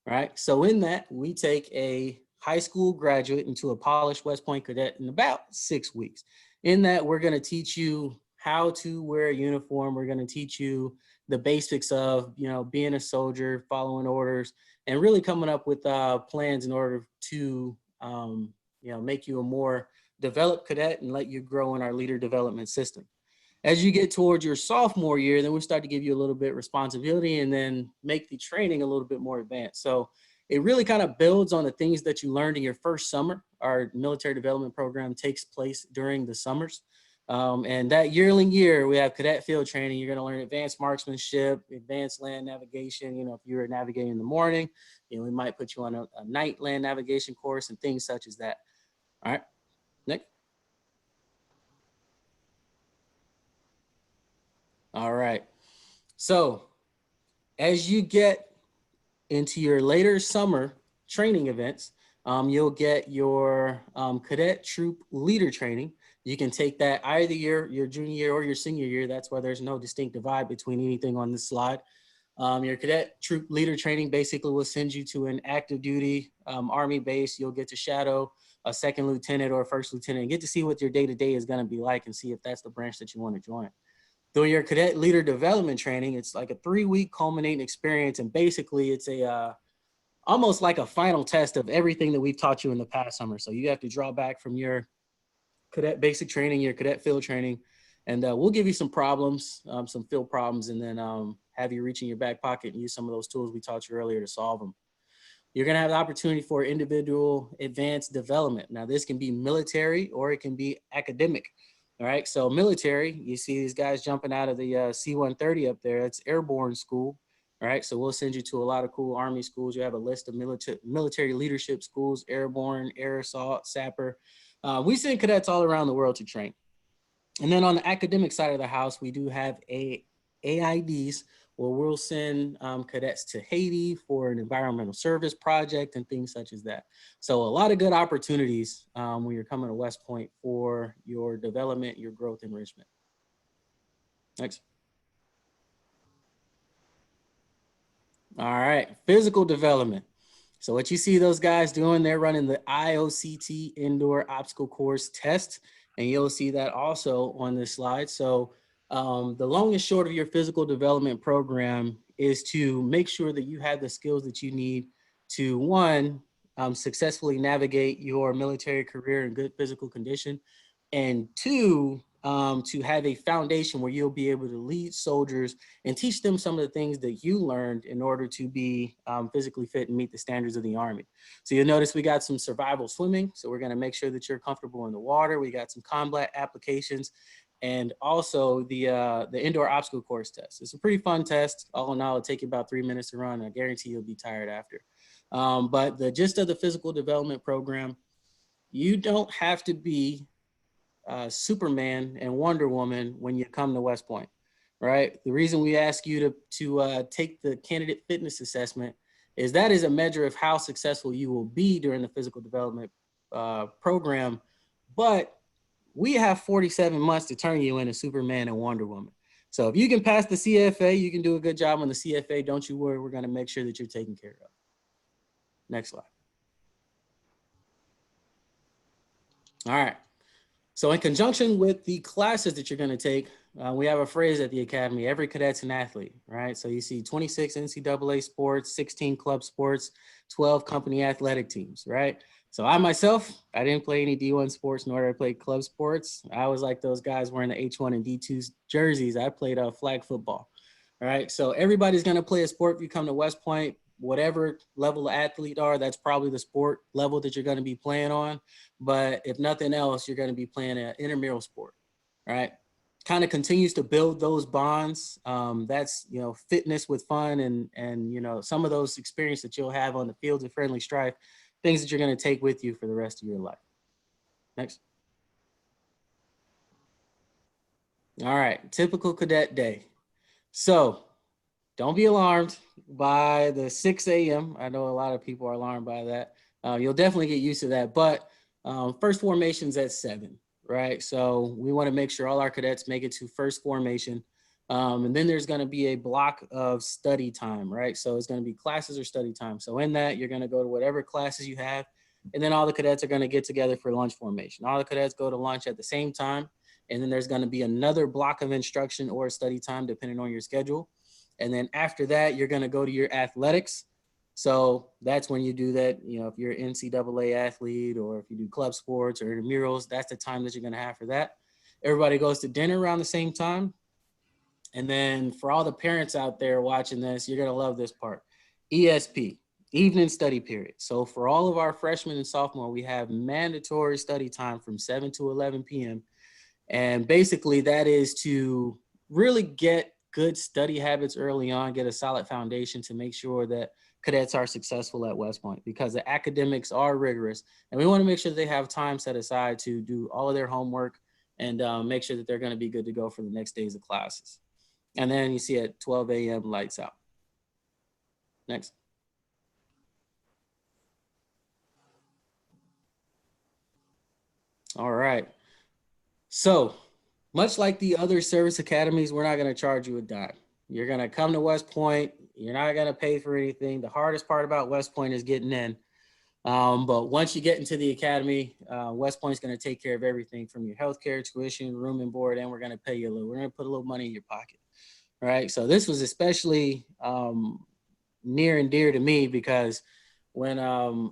right? So in that, we take a high school graduate into a polished West Point cadet in about 6 weeks. In that, we're gonna teach you how to wear a uniform. We're gonna teach you the basics of, being a soldier, following orders, and really coming up with plans in order to, make you a more developed cadet and let you grow in our leader development system. As you get towards your sophomore year, then we start to give you a little bit of responsibility and then make the training a little bit more advanced. So it really kind of builds on the things that you learned in your first summer. Our military development program takes place during the summers. And that year, we have cadet field training. You're going to learn advanced marksmanship, advanced land navigation. If you're navigating in the morning, we might put you on a night land navigation course and things such as that. All right, Nick. All right. So as you get into your later summer training events, you'll get your cadet troop leader training. You can take that either your junior year or your senior year. That's why there's no distinct divide between anything on this slide. Your cadet troop leader training basically will send you to an active duty Army base. You'll get to shadow a second lieutenant or a first lieutenant and get to see what your day-to-day is going to be like and see if that's the branch that you want to join. During your cadet leader development training, it's like a 3-week culminating experience. And basically it's almost like a final test of everything that we've taught you in the past summer. So you have to draw back from your cadet basic training, your cadet field training, and we'll give you some problems, some field problems, and then have you reach in your back pocket and use some of those tools we taught you earlier to solve them. You're gonna have the opportunity for individual advanced development. Now this can be military or it can be academic. All right, so military, you see these guys jumping out of the C-130 up there, it's airborne school. All right, so we'll send you to a lot of cool Army schools. You have a list of military leadership schools, airborne, air assault, sapper. We send cadets all around the world to train. And then on the academic side of the house, we do have AIDs, where we'll send cadets to Haiti for an environmental service project and things such as that. So a lot of good opportunities when you're coming to West Point for your development, your growth enrichment. Next. All right, physical development. So what you see those guys doing, they're running the IOCT indoor obstacle course test. And you'll see that also on this slide. So the long and short of your physical development program is to make sure that you have the skills that you need to, one, successfully navigate your military career in good physical condition, and two, to have a foundation where you'll be able to lead soldiers and teach them some of the things that you learned in order to be physically fit and meet the standards of the Army. So you'll notice we got some survival swimming. So we're gonna make sure that you're comfortable in the water. We got some combat applications, and also the indoor obstacle course test. It's a pretty fun test. All in all, it'll take you about 3 minutes to run. I guarantee you'll be tired after. But the gist of the physical development program, you don't have to be Superman and Wonder Woman when you come to West Point, right? The reason we ask you to take the candidate fitness assessment is that is a measure of how successful you will be during the physical development program, but we have 47 months to turn you into Superman and Wonder Woman. So if you can pass the CFA, you can do a good job on the CFA. Don't you worry, we're gonna make sure that you're taken care of. Next slide. All right. So in conjunction with the classes that you're going to take, we have a phrase at the Academy: every cadet's an athlete, right? So you see 26 NCAA sports, 16 club sports, 12 company athletic teams, right? So I myself, I didn't play any D1 sports, nor did I play club sports. I was like those guys wearing the H1 and D2 jerseys. I played flag football, all right? So everybody's going to play a sport if you come to West Point. Whatever level of athlete are, that's probably the sport level that you're going to be playing on. But if nothing else, you're going to be playing an intramural sport, right? Kind of continues to build those bonds. That's, you know, fitness with fun, and you know, some of those experiences that you'll have on the fields of friendly strife, things that you're going to take with you for the rest of your life. Next. All right, typical cadet day. So don't be alarmed by the 6 a.m. I know a lot of people are alarmed by that. You'll definitely get used to that, but first formation's at 7, right? So we want to make sure all our cadets make it to first formation. And then there's going to be a block of study time, right? So it's going to be classes or study time. So in that, you're going to go to whatever classes you have, and then all the cadets are going to get together for lunch formation. All the cadets go to lunch at the same time, and then there's going to be another block of instruction or study time, depending on your schedule. And then after that, you're going to go to your athletics. So that's when you do that. You know, if you're an NCAA athlete, or if you do club sports or intramurals, that's the time that you're going to have for that. Everybody goes to dinner around the same time. And then for all the parents out there watching this, you're going to love this part. ESP, evening study period. So for all of our freshmen and sophomore, we have mandatory study time from 7 to 11 p.m. And basically that is to really get good study habits early on, get a solid foundation to make sure that cadets are successful at West Point, because the academics are rigorous, and we want to make sure they have time set aside to do all of their homework and make sure that they're going to be good to go for the next days of classes. And then you see at 12 a.m. lights out. Next. All right. So much like the other service academies, we're not going to charge you a dime. You're going to come to West Point. You're not going to pay for anything. The hardest part about West Point is getting in. But once you get into the academy, West Point's going to take care of everything from your healthcare, tuition, room and board, and we're going to pay you a little. We're going to put a little money in your pocket. All right. So this was especially near and dear to me, because when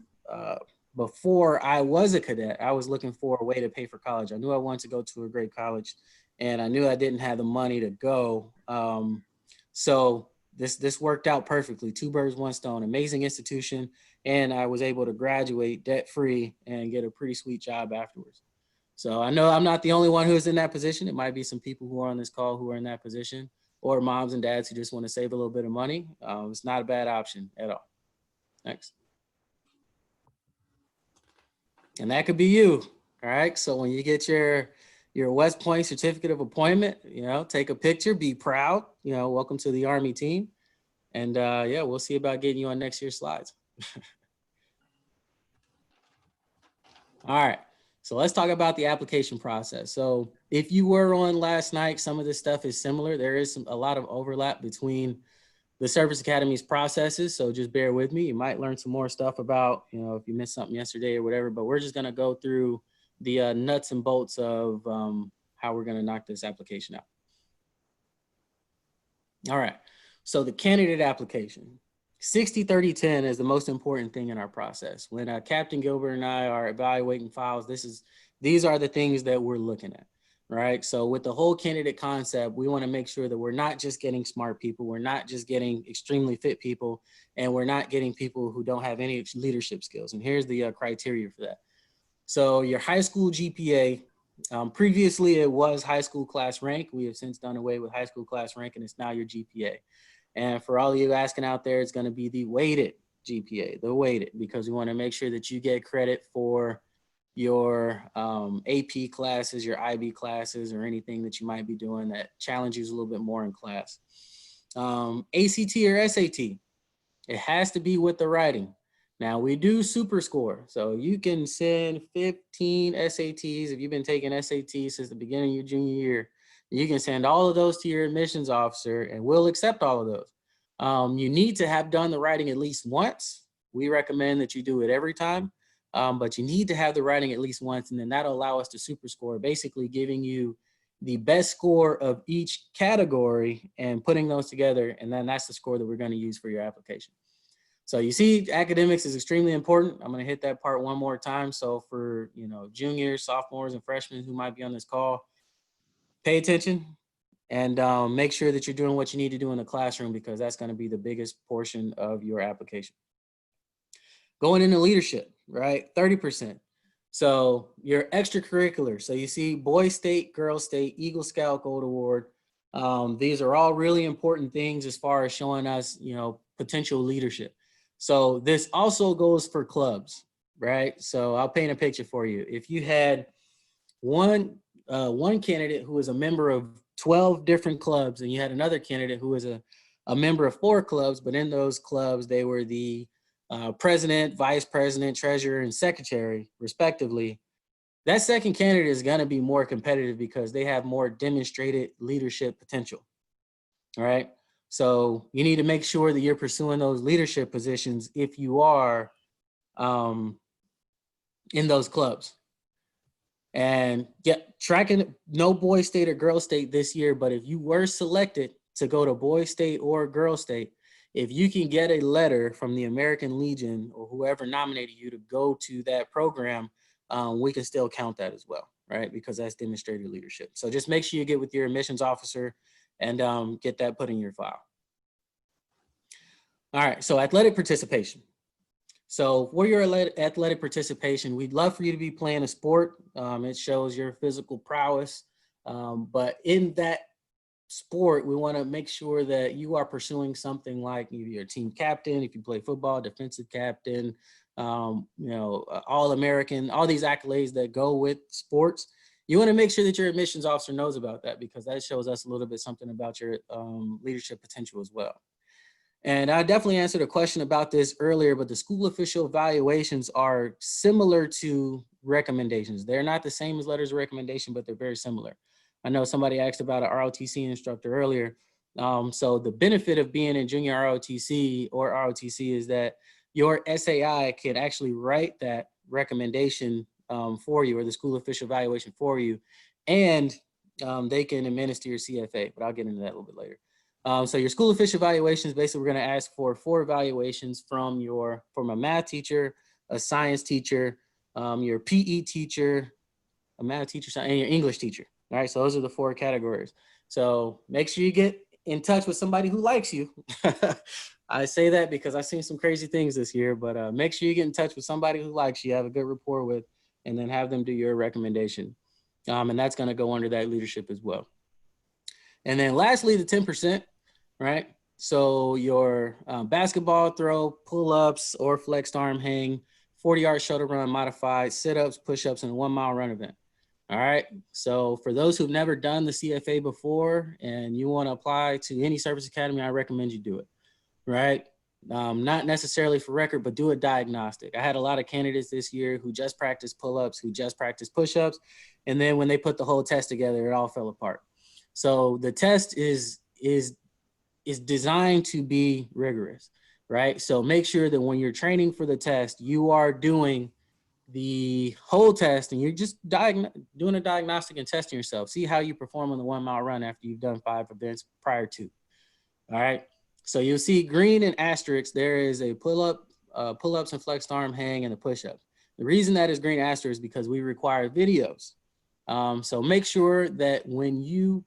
before I was a cadet, I was looking for a way to pay for college. I knew I wanted to go to a great college, and I knew I didn't have the money to go. So this worked out perfectly. 2 birds, 1 stone, amazing institution. And I was able to graduate debt-free and get a pretty sweet job afterwards. So I know I'm not the only one who's in that position. It might be some people who are on this call who are in that position, or moms and dads who just want to save a little bit of money. It's not a bad option at all. Next. And that could be you. All right. So when you get your West Point certificate of appointment, you know, take a picture, be proud, you know, welcome to the Army team. And yeah, we'll see about getting you on next year's slides. All right. So let's talk about the application process. So if you were on last night, some of this stuff is similar. There is a lot of overlap between the Service Academy's processes. So just bear with me. You might learn some more stuff about, you know, if you missed something yesterday or whatever, but we're just going to go through the nuts and bolts of how we're going to knock this application out. All right. So the candidate application, 60-30-10 is the most important thing in our process. When Captain Gilbert and I are evaluating files, these are the things that we're looking at, right? So with the whole candidate concept, we want to make sure that we're not just getting smart people, we're not just getting extremely fit people, and we're not getting people who don't have any leadership skills. And here's the criteria for that. So your high school GPA, previously it was high school class rank. We have since done away with high school class rank, and it's now your GPA. And for all of you asking out there, it's going to be the weighted GPA, because we want to make sure that you get credit for your AP classes, your IB classes, or anything that you might be doing that challenges a little bit more in class. ACT or SAT, it has to be with the writing. Now we do super score. So you can send 15 SATs. If you've been taking SATs since the beginning of your junior year, you can send all of those to your admissions officer and we'll accept all of those. You need to have done the writing at least once. We recommend that you do it every time, but you need to have the writing at least once, and then that'll allow us to super score, basically giving you the best score of each category and putting those together. And then that's the score that we're going to use for your application. So you see, academics is extremely important. I'm going to hit that part one more time. So for, juniors, sophomores, and freshmen who might be on this call, pay attention and make sure that you're doing what you need to do in the classroom, because that's going to be the biggest portion of your application. Going into leadership, right? 30%. So your extracurricular. So you see Boy State, Girl State, Eagle Scout Gold Award. These are all really important things as far as showing us, potential leadership. So this also goes for clubs, right? So I'll paint a picture for you. If you had one candidate who was a member of 12 different clubs, and you had another candidate who was a member of 4 clubs, but in those clubs, they were the president, vice president, treasurer, and secretary, respectively, that second candidate is going to be more competitive because they have more demonstrated leadership potential, all right? So you need to make sure that you're pursuing those leadership positions if you are in those clubs. And tracking no Boy State or Girl State this year, but if you were selected to go to Boy State or Girl State, if you can get a letter from the American Legion or whoever nominated you to go to that program, we can still count that as well, right? Because that's demonstrated leadership. So just make sure you get with your admissions officer and get that put in your file. All right, so athletic participation. So for your athletic participation, we'd love for you to be playing a sport. It shows your physical prowess, but in that sport, we want to make sure that you are pursuing something like you're a team captain, if you play football, defensive captain, All-American, all these accolades that go with sports. You want to make sure that your admissions officer knows about that, because that shows us a little bit something about your leadership potential as well. And I definitely answered a question about this earlier, but the school official evaluations are similar to recommendations. They're not the same as letters of recommendation, but they're very similar. I know somebody asked about an ROTC instructor earlier. So the benefit of being in junior ROTC or ROTC is that your SAI can actually write that recommendation for you, or the school official evaluation for you, and they can administer your CFA, but I'll get into that a little bit later. So your school official evaluations, basically we're going to ask for 4 evaluations from a math teacher, a science teacher, your PE teacher, a math teacher, and your English teacher. All right, so those are the 4 categories. So make sure you get in touch with somebody who likes you. I say that because I've seen some crazy things this year, but make sure you get in touch with somebody who likes you, have a good rapport with, and then have them do your recommendation. And that's going to go under that leadership as well. And then lastly, the 10%, right? So your basketball throw, pull-ups, or flexed arm hang, 40-yard shuttle run modified, sit-ups, push-ups, and a 1-mile run event. All right, so for those who've never done the CFA before and you want to apply to any service academy, I recommend you do it, right? Not necessarily for record, but do a diagnostic. I had a lot of candidates this year who just practiced pull-ups, who just practiced push-ups, and then when they put the whole test together, it all fell apart. So the test is designed to be rigorous, right? So make sure that when you're training for the test, you are doing the whole test and you're just doing a diagnostic and testing yourself. See how you perform on the 1-mile run after you've done 5 events prior to. All right. So you'll see green and asterisk, there is a pull-up, pull-ups and flexed arm hang and a push-up. The reason that is green asterisk is because we require videos. So make sure that when you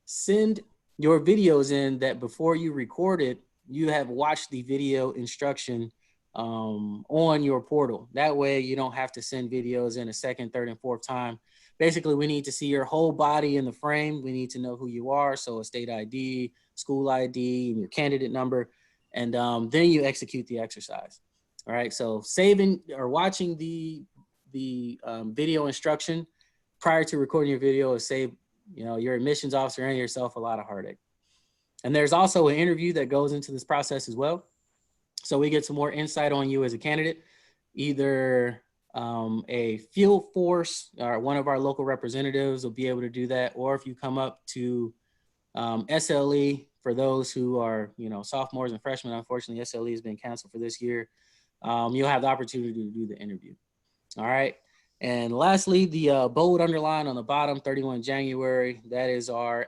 send your videos in, that before you record it, you have watched the video instruction on your portal. That way you don't have to send videos in a second, third, and fourth time. Basically, we need to see your whole body in the frame. We need to know who you are. So a state ID, school ID, and your candidate number. And then you execute the exercise. All right, so saving or watching the video instruction prior to recording your video will save your admissions officer and yourself a lot of heartache. And there's also an interview that goes into this process as well. So we get some more insight on you as a candidate, either a field force or one of our local representatives will be able to do that. Or if you come up to SLE, for those who are, sophomores and freshmen, unfortunately, SLE has been canceled for this year. You'll have the opportunity to do the interview. All right. And lastly, the bold underline on the bottom, 31 January, that is our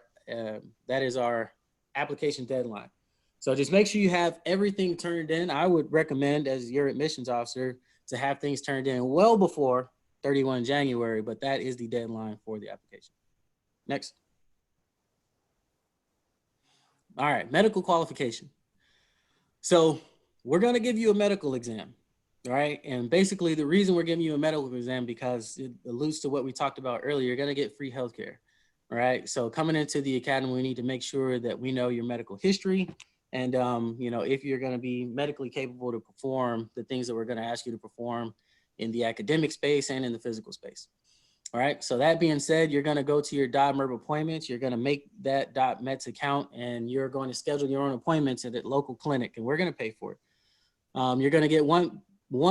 application deadline. So just make sure you have everything turned in. I would recommend, as your admissions officer, to have things turned in well before 31 January, but that is the deadline for the application. Next. All right, medical qualification. So we're gonna give you a medical exam, all right? And basically the reason we're giving you a medical exam because it alludes to what we talked about earlier, you're gonna get free healthcare, all right? So coming into the academy, we need to make sure that we know your medical history and if you're gonna be medically capable to perform the things that we're gonna ask you to perform in the academic space and in the physical space. All right, so that being said, you're gonna go to your .MERB appointments, you're gonna make that .METS account, and you're going to schedule your own appointments at a local clinic, and we're gonna pay for it. You're gonna get one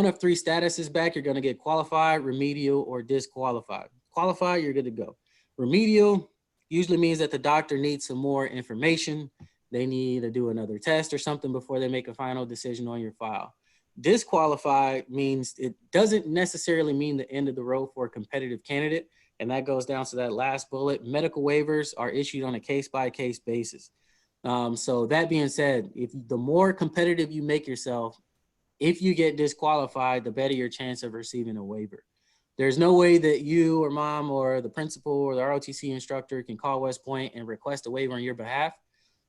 of three statuses back. You're gonna get qualified, remedial, or disqualified. Qualified, you're good to go. Remedial usually means that the doctor needs some more information. They need to do another test or something before they make a final decision on your file. Disqualified means it doesn't necessarily mean the end of the road for a competitive candidate. And that goes down to that last bullet. Medical waivers are issued on a case-by-case basis. So that being said, if the more competitive you make yourself, if you get disqualified, the better your chance of receiving a waiver. There's no way that you or mom or the principal or the ROTC instructor can call West Point and request a waiver on your behalf.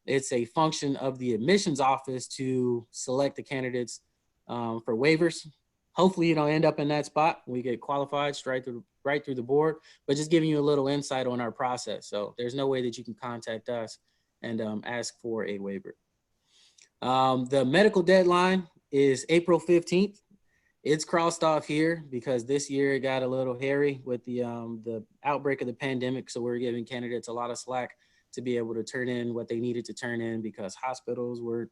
It's a function of the admissions office to select the candidates for waivers. Hopefully you don't end up in that spot. We get qualified right through the board, but just giving you a little insight on our process. So there's no way that you can contact us and ask for a waiver. The medical deadline is April 15th. It's crossed off here because this year it got a little hairy with the outbreak of the pandemic. So we're giving candidates a lot of slack to be able to turn in what they needed to turn in because hospitals were,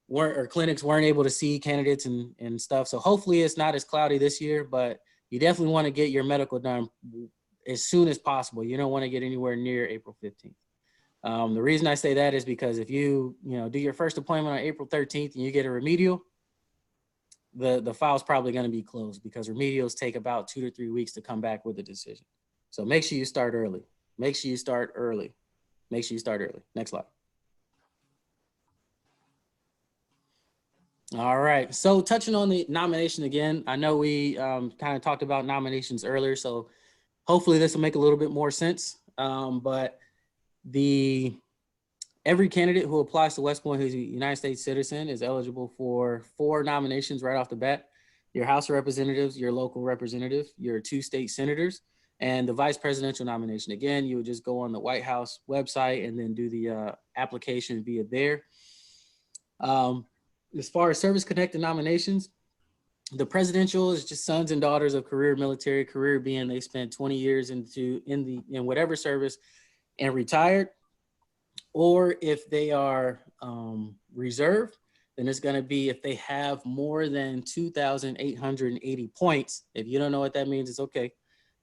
or clinics weren't able to see candidates and stuff. So hopefully it's not as cloudy this year, but you definitely want to get your medical done as soon as possible. You don't want to get anywhere near April 15th. The reason I say that is because if you, do your first appointment on April 13th and you get a remedial, the file's probably going to be closed because remedials take about 2 to 3 weeks to come back with a decision. So make sure you start early. Make sure you start early. Make sure you start early. Next slide. All right, so touching on the nomination again, I know we kind of talked about nominations earlier, so hopefully this will make a little bit more sense. But every candidate who applies to West Point who's a United States citizen is eligible for 4 nominations right off the bat. Your House of Representatives, your local representative, your 2 state senators, and the vice presidential nomination. Again, you would just go on the White House website and then do the application via there. As far as service-connected nominations, the presidential is just sons and daughters of career military, career being they spent 20 years in whatever service and retired. Or if they are reserve, then it's going to be if they have more than 2,880 points. If you don't know what that means, it's okay.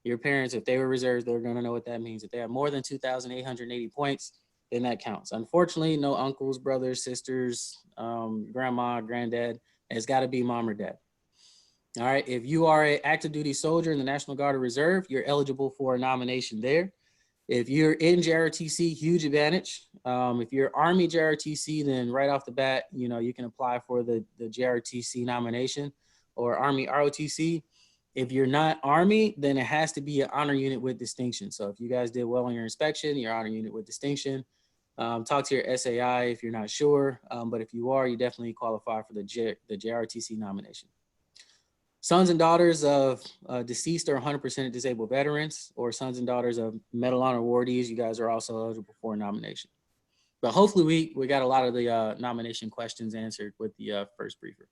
Your parents, if they were reserves, they're going to know what that means. If they have more than 2,880 points, then that counts. Unfortunately, no uncles, brothers, sisters, grandma, granddad. It's got to be mom or dad. All right. If you are an active duty soldier in the National Guard or Reserve, you're eligible for a nomination there. If you're in JROTC, huge advantage. If you're Army JROTC, then right off the bat, you know, you can apply for the JROTC nomination, or Army ROTC. If you're not Army, then it has to be an honor unit with distinction. So if you guys did well on your inspection, your honor unit with distinction. Talk to your SAI if you're not sure, but if you are, you definitely qualify for the JROTC nomination. Sons and daughters of deceased or 100% disabled veterans, or sons and daughters of Medal Honor awardees, you guys are also eligible for a nomination. But hopefully we got a lot of the nomination questions answered with the first briefer.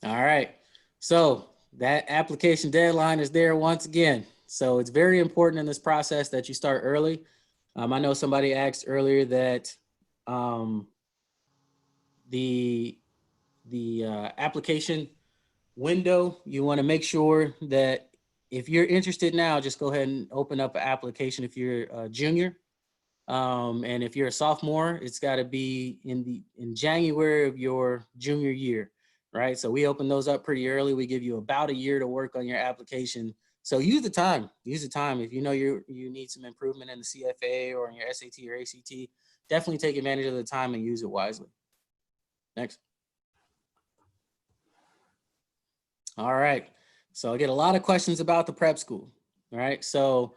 All right, so that application deadline is there once again. So it's very important in this process that you start early. I know somebody asked earlier that the application window, you want to make sure that if you're interested now, just go ahead and open up an application if you're a junior. And if you're a sophomore, it's got to be in January of your junior year, right? So we open those up pretty early. We give you about a year to work on your application. So use the time. Use the time. If you know you need some improvement in the CFA or in your SAT or ACT, definitely take advantage of the time and use it wisely. Next. All right. So I get a lot of questions about the prep school. All right. So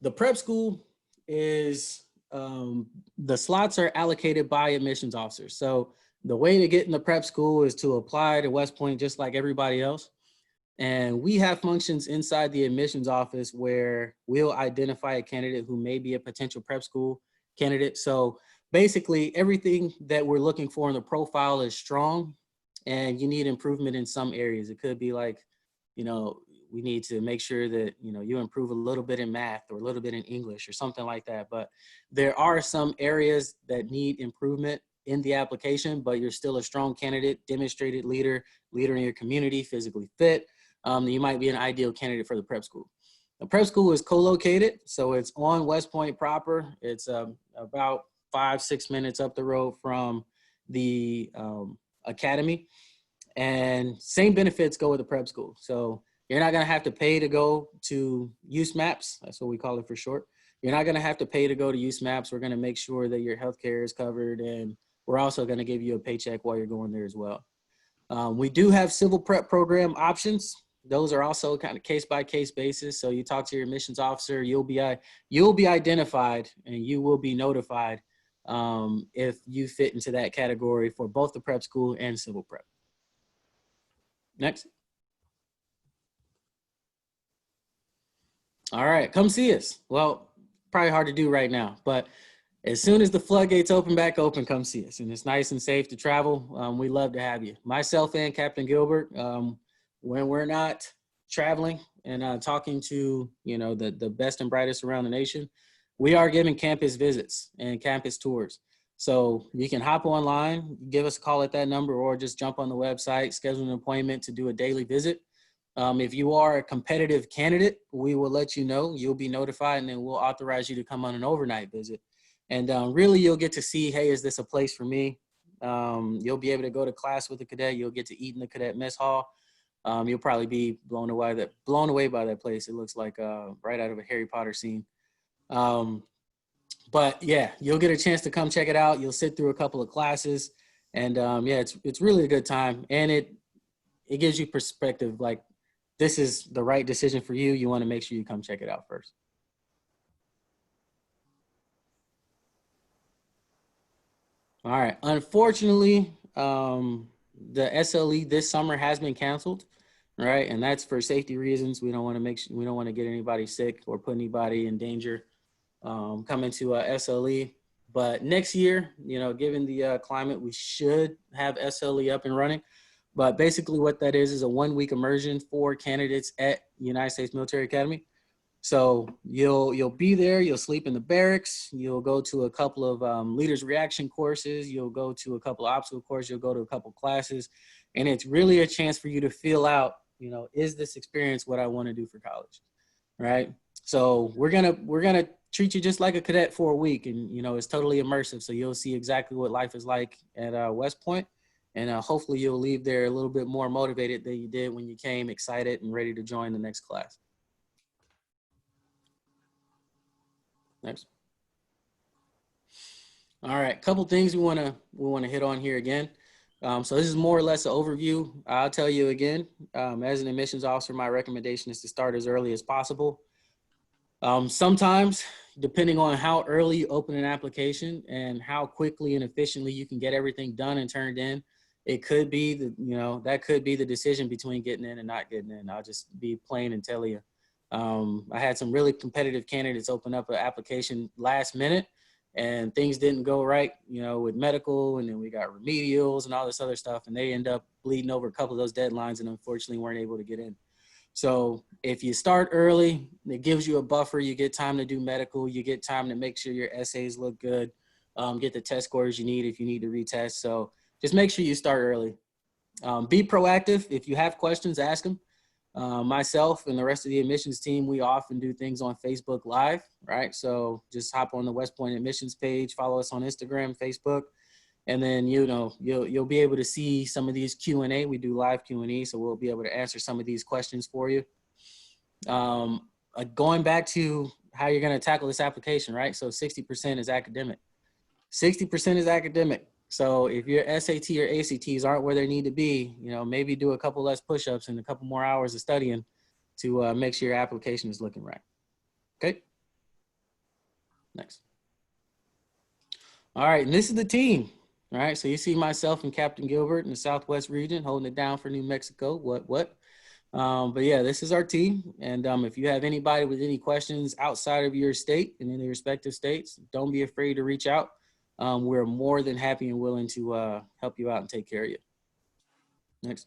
the prep school is, the slots are allocated by admissions officers. So the way to get in the prep school is to apply to West Point just like everybody else. And we have functions inside the admissions office where we'll identify a candidate who may be a potential prep school candidate. So basically everything that we're looking for in the profile is strong, and you need improvement in some areas. It could be like, you know, we need to make sure that, you know, you improve a little bit in math or a little bit in English or something like that. But there are some areas that need improvement in the application, but you're still a strong candidate, demonstrated leader in your community, physically fit. You might be an ideal candidate for the prep school. The prep school is co-located, so it's on West Point proper. It's about 5-6 minutes up the road from the academy, and same benefits go with the prep school. So you're not gonna have to pay to go to USMAPS. That's what we call it for short. You're not gonna have to pay to go to USMAPS. We're gonna make sure that your healthcare is covered, and we're also gonna give you a paycheck while you're going there as well. We do have civil prep program options. Those are also kind of case-by-case basis. So you talk to your admissions officer, you'll be identified and you will be notified if you fit into that category for both the prep school and civil prep. Next. All right, come see us. Well, probably hard to do right now, but as soon as the floodgates open back open, come see us. And it's nice and safe to travel. We love to have you. Myself and Captain Gilbert, when we're not traveling and talking to, you know, the best and brightest around the nation, we are giving campus visits and campus tours. So you can hop online, give us a call at that number, or just jump on the website, schedule an appointment to do a daily visit. If you are a competitive candidate, we will let you know. You'll be notified, and then we'll authorize you to come on an overnight visit. And really, you'll get to see, hey, is this a place for me? You'll be able to go to class with a cadet. You'll get to eat in the cadet mess hall. You'll probably be blown away by that place. It looks like right out of a Harry Potter scene. But yeah, you'll get a chance to come check it out. You'll sit through a couple of classes, and yeah, it's really a good time, and it gives you perspective. Like, this is the right decision for you. You want to make sure you come check it out first. All right. Unfortunately, the SLE this summer has been canceled, right? And that's for safety reasons. We don't want to get anybody sick or put anybody in danger coming to SLE. But next year, you know, given the climate, we should have SLE up and running. But basically what that is a 1-week immersion for candidates at United States Military Academy. So you'll be there, you'll sleep in the barracks, you'll go to a couple of leaders reaction courses, you'll go to a couple of obstacle courses, you'll go to a couple of classes, and it's really a chance for you to feel out, you know, is this experience what I want to do for college, right? So we're gonna treat you just like a cadet for a week, and you know, it's totally immersive, so you'll see exactly what life is like at West Point. And hopefully you'll leave there a little bit more motivated than you did when you came, excited and ready to join the next class. Next. All right, couple things we want to hit on here again. So this is more or less an overview. I'll tell you again, as an admissions officer, my recommendation is to start as early as possible. Sometimes, depending on how early you open an application and how quickly and efficiently you can get everything done and turned in, it could be that could be the decision between getting in and not getting in. I'll just be plain and tell you. I had some really competitive candidates open up an application last minute, and things didn't go right, with medical, and then we got remedials and all this other stuff, and they end up bleeding over a couple of those deadlines and unfortunately weren't able to get in. So if you start early, it gives you a buffer. You get time to do medical. You get time to make sure your essays look good, get the test scores you need if you need to retest. So just make sure you start early. Be proactive. If you have questions, ask them. Myself and the rest of the admissions team, we often do things on Facebook Live, right? So just hop on the West Point admissions page, follow us on Instagram, Facebook, and then, you'll be able to see some of these Q&A. We do live Q&A, so we'll be able to answer some of these questions for you. Going back to how you're going to tackle this application, right? So 60% is academic. 60% is academic. So if your SAT or ACTs aren't where they need to be, maybe do a couple less push-ups and a couple more hours of studying to make sure your application is looking right. Okay. Next. All right, and this is the team. All right, so you see myself and Captain Gilbert in the Southwest region holding it down for New Mexico. But yeah, this is our team. And if you have anybody with any questions outside of your state in any respective states, don't be afraid to reach out. We're more than happy and willing to help you out and take care of you. Next.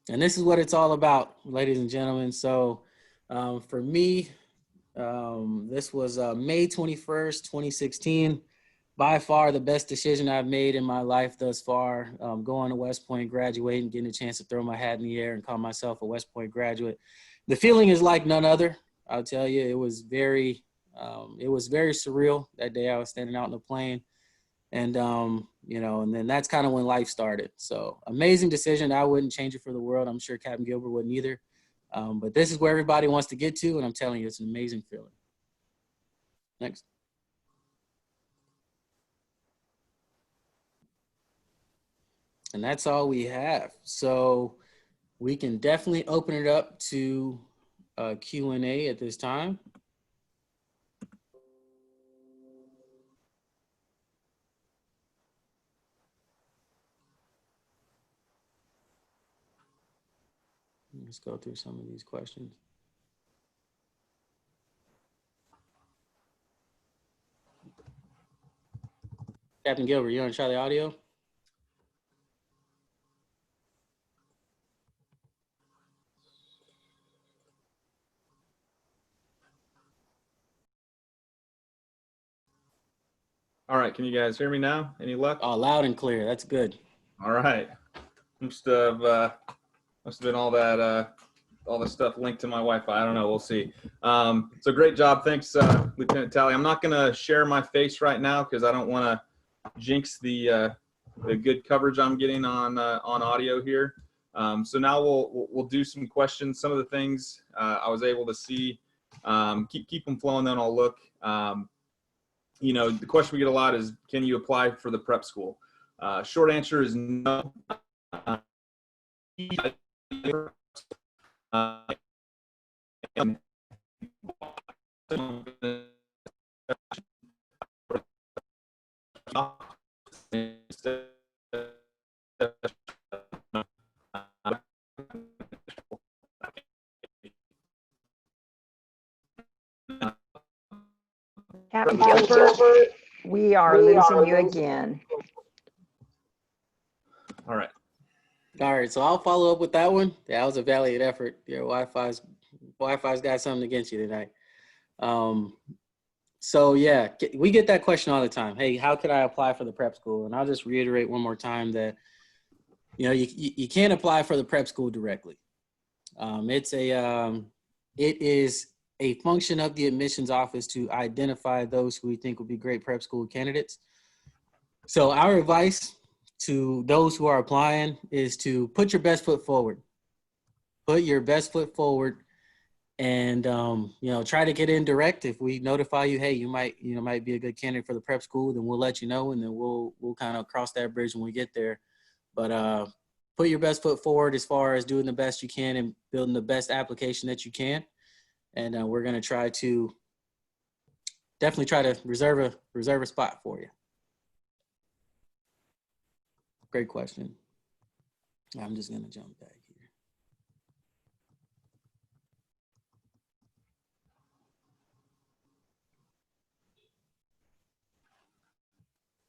And this is what it's all about, ladies and gentlemen. So for me, this was May 21st, 2016. By far the best decision I've made in my life thus far, going to West Point, graduating, getting a chance to throw my hat in the air and call myself a West Point graduate. The feeling is like none other. I'll tell you, it was very surreal that day. I was standing out in the plane, and and then that's kind of when life started. So amazing decision. I wouldn't change it for the world. I'm sure Captain Gilbert wouldn't either. But this is where everybody wants to get to, and I'm telling you, it's an amazing feeling. Next. And that's all we have. So we can definitely open it up to Q&A at this time. Let's go through some of these questions. Captain Gilbert, you want to try the audio? All right, can you guys hear me now? Any luck? Oh, loud and clear. That's good. All right. Must have been all that all the stuff linked to my Wi-Fi. I don't know. We'll see. So great job. Thanks, Lieutenant Talley. I'm not going to share my face right now because I don't want to jinx the good coverage I'm getting on audio here. So now we'll do some questions. Some of the things I was able to see. Keep them flowing. Then I'll look. The question we get a lot is, can you apply for the prep school? Short answer is no. Captain Gilbert, we are losing you again. All right. All right, so I'll follow up with that one. That was a valiant effort. Your Wi-Fi's got something against you tonight. So yeah, we get that question all the time. Hey, how could I apply for the prep school? And I'll just reiterate one more time that, you can't apply for the prep school directly. It is a function of the admissions office to identify those who we think would be great prep school candidates. So our advice to those who are applying is to put your best foot forward. Put your best foot forward, and try to get in direct. If we notify you, hey, you might be a good candidate for the prep school, then we'll let you know, and then we'll kind of cross that bridge when we get there. But put your best foot forward as far as doing the best you can and building the best application that you can. And we're going to definitely try to reserve a spot for you. Great question. I'm just going to jump back here.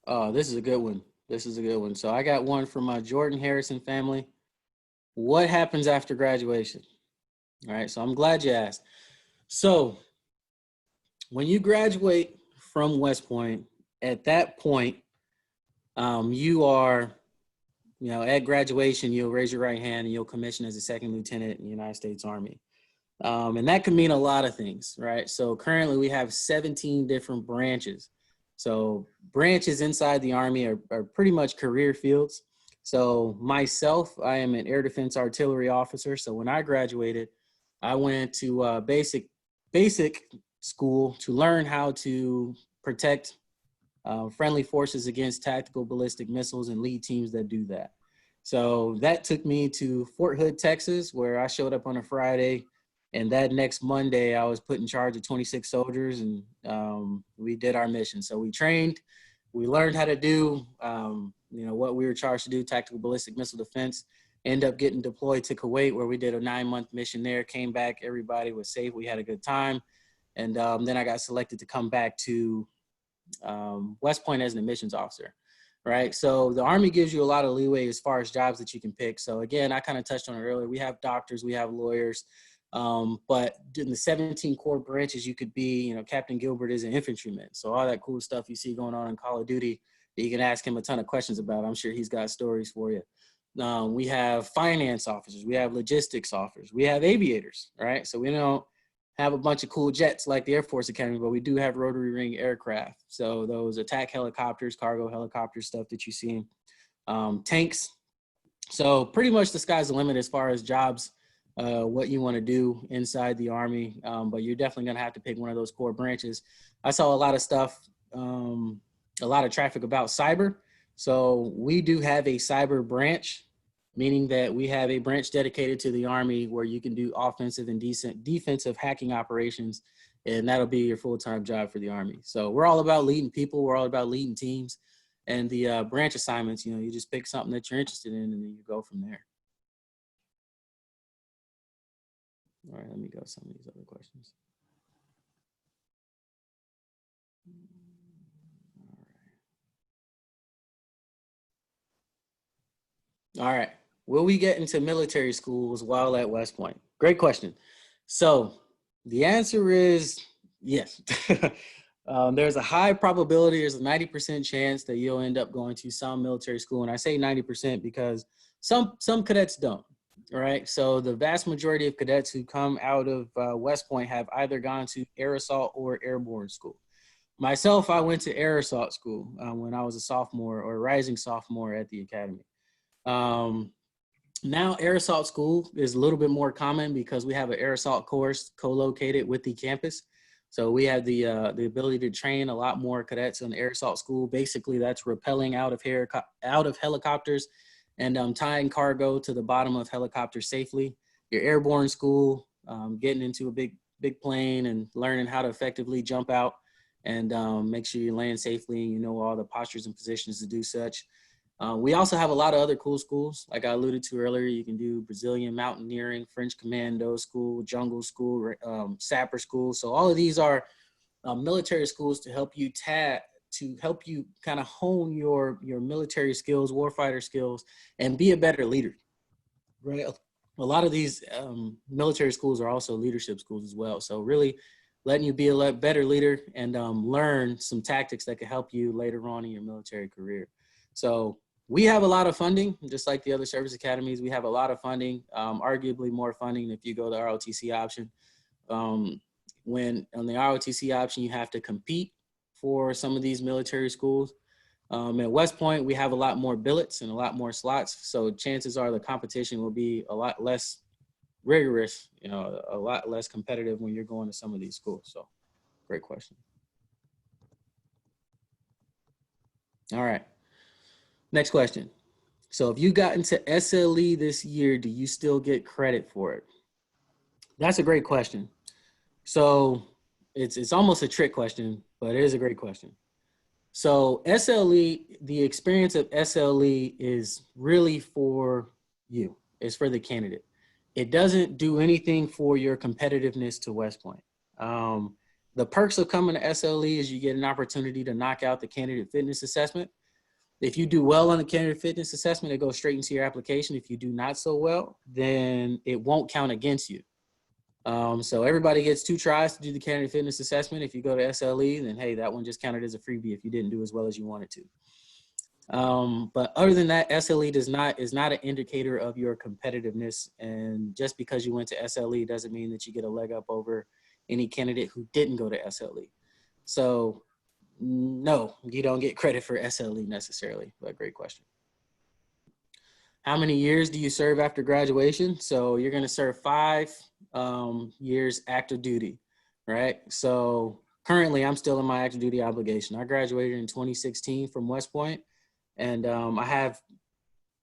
Oh, this is a good one. So I got one from my Jordan Harrison family. What happens after graduation? All right, so I'm glad you asked. So when you graduate from West Point, at that point, you are, at graduation, you'll raise your right hand and you'll commission as a second lieutenant in the United States Army. And that can mean a lot of things, right? So currently we have 17 different branches. So branches inside the Army are pretty much career fields. So myself, I am an air defense artillery officer. So when I graduated, I went to basic school to learn how to protect friendly forces against tactical ballistic missiles and lead teams that do that. So that took me to Fort Hood, Texas, where I showed up on a Friday. And that next Monday, I was put in charge of 26 soldiers, and we did our mission. So we trained, we learned how to do, what we were charged to do, tactical ballistic missile defense. End up getting deployed to Kuwait, where we did a 9-month mission there, came back, everybody was safe, we had a good time. And then I got selected to come back to West Point as an admissions officer, right? So the Army gives you a lot of leeway as far as jobs that you can pick. So again, I kind of touched on it earlier. We have doctors, we have lawyers, but in the 17 core branches, you could be, Captain Gilbert is an infantryman. So all that cool stuff you see going on in Call of Duty, that you can ask him a ton of questions about. I'm sure he's got stories for you. We have finance officers, we have logistics officers, we have aviators, right? So we don't have a bunch of cool jets like the Air Force Academy, but we do have rotary wing aircraft. So those attack helicopters, cargo helicopter stuff that you see, tanks. So pretty much the sky's the limit as far as jobs, what you want to do inside the Army, but you're definitely going to have to pick one of those core branches. I saw a lot of stuff, a lot of traffic about cyber. So we do have a cyber branch, meaning that we have a branch dedicated to the Army where you can do offensive and defensive hacking operations, and that'll be your full-time job for the Army. So we're all about leading people. We're all about leading teams. And the branch assignments, you just pick something that you're interested in, and then you go from there. All right, let me go some of these other questions. All right. Will we get into military schools while at West Point? Great question. So the answer is yes. There's a high probability, there's a 90% chance that you'll end up going to some military school. And I say 90% because some cadets don't, right? So the vast majority of cadets who come out of West Point have either gone to air assault or airborne school. Myself, I went to air assault school when I was a sophomore or rising sophomore at the academy. Now air assault school is a little bit more common because we have an air assault course co-located with the campus. So we have the ability to train a lot more cadets in the air assault school. Basically, that's rappelling out of helicopters and tying cargo to the bottom of helicopters safely. Your airborne school, getting into a big plane and learning how to effectively jump out and make sure you land safely and you know all the postures and positions to do such. We also have a lot of other cool schools. Like I alluded to earlier, you can do Brazilian mountaineering, French commando school, jungle school, sapper school. So all of these are military schools to help you kind of hone your military skills, warfighter skills, and be a better leader, right? A lot of these military schools are also leadership schools as well. So really letting you be a better leader and learn some tactics that can help you later on in your military career. So we have a lot of funding, just like the other service academies. We have a lot of funding, arguably more funding if you go the ROTC option. When on the ROTC option, you have to compete for some of these military schools. At West Point, we have a lot more billets and a lot more slots. So chances are the competition will be a lot less rigorous, a lot less competitive when you're going to some of these schools. So great question. All right. Next question. So if you got into SLE this year, do you still get credit for it? That's a great question. So it's almost a trick question, but it is a great question. So SLE, the experience of SLE is really for you. It's for the candidate. It doesn't do anything for your competitiveness to West Point. The perks of coming to SLE is you get an opportunity to knock out the candidate fitness assessment. If you do well on the candidate fitness assessment, it goes straight into your application. If you do not so well, then it won't count against you. So everybody gets 2 tries to do the candidate fitness assessment. If you go to SLE, then hey, that one just counted as a freebie if you didn't do as well as you wanted to. But other than that, SLE is not an indicator of your competitiveness. And just because you went to SLE doesn't mean that you get a leg up over any candidate who didn't go to SLE. So no, you don't get credit for SLE necessarily, but great question. How many years do you serve after graduation? So you're going to serve 5 years active duty, right? So currently I'm still in my active duty obligation. I graduated in 2016 from West Point, and I have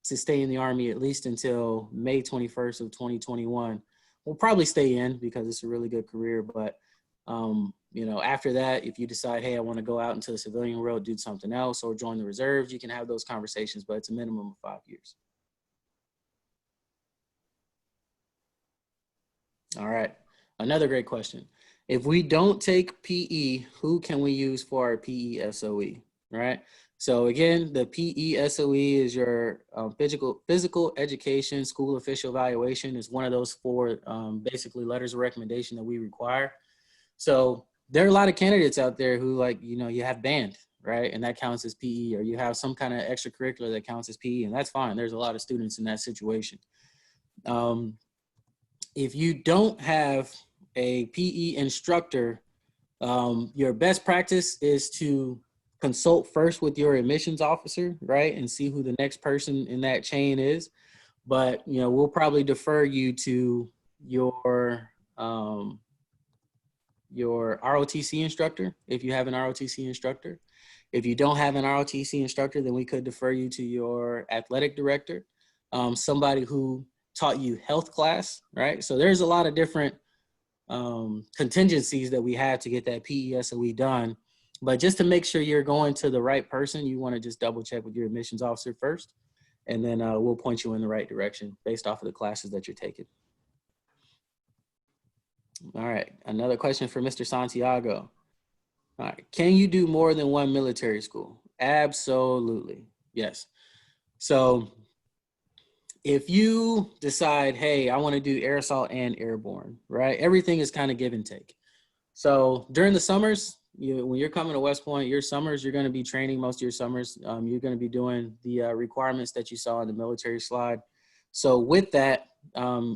to stay in the Army at least until May 21st of 2021. We'll probably stay in because it's a really good career, but after that, if you decide, hey, I want to go out into the civilian world, do something else, or join the reserves, you can have those conversations, but it's a minimum of 5 years. All right, another great question. If we don't take PE, who can we use for our PE SOE, right? So again, the PE SOE is your physical education school official evaluation. Is one of those 4 basically letters of recommendation that we require. So there are a lot of candidates out there who you have band, right? And that counts as PE, or you have some kind of extracurricular that counts as PE, and that's fine. There's a lot of students in that situation. If you don't have a PE instructor, your best practice is to consult first with your admissions officer, right? And see who the next person in that chain is. But, we'll probably defer you to your ROTC instructor, if you have an ROTC instructor. If you don't have an ROTC instructor, then we could defer you to your athletic director, somebody who taught you health class, right? So there's a lot of different contingencies that we have to get that PE SOE done. But just to make sure you're going to the right person, you want to just double check with your admissions officer first, and then we'll point you in the right direction based off of the classes that you're taking. All right, another question for Mr. Santiago. All right, can you do more than 1 military school? Absolutely, yes. So if you decide, hey, I want to do air assault and airborne, right? Everything is kind of give and take. So during the summers, when you're coming to West Point, your summers, you're going to be training most of your summers. You're going to be doing the requirements that you saw in the military slide. So with that,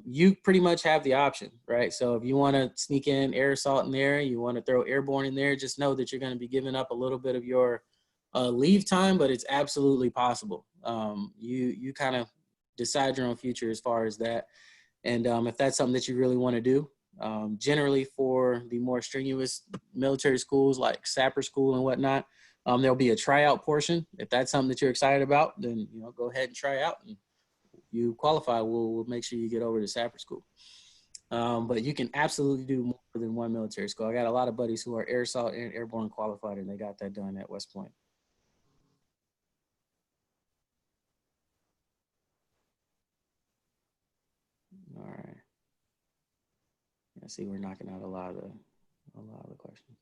you pretty much have the option, right? So if you want to sneak in air assault in there, you want to throw airborne in there, just know that you're going to be giving up a little bit of your leave time, but it's absolutely possible. You kind of decide your own future as far as that. And if that's something that you really want to do, generally for the more strenuous military schools like Sapper School and whatnot, there'll be a tryout portion. If that's something that you're excited about, then go ahead and try out. And you qualify, we'll make sure you get over to Sapper School. But you can absolutely do more than 1 military school. I got a lot of buddies who are air assault and airborne qualified, and they got that done at West Point. All right. I see we're knocking out a lot of the questions.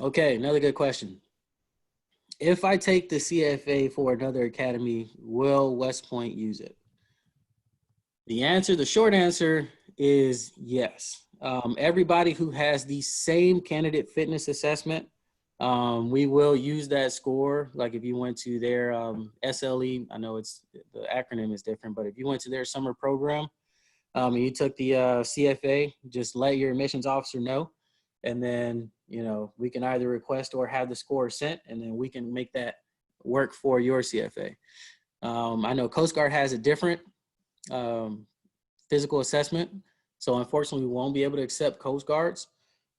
Okay, another good question. If I take the CFA for another academy, will West Point use it? The short answer is yes. Everybody who has the same candidate fitness assessment, we will use that score. Like if you went to their SLE, I know the acronym is different, but if you went to their summer program and you took the CFA, just let your admissions officer know. And then you know, we can either request or have the score sent, and then we can make that work for your CFA. I know Coast Guard has a different physical assessment, so unfortunately we won't be able to accept Coast Guards.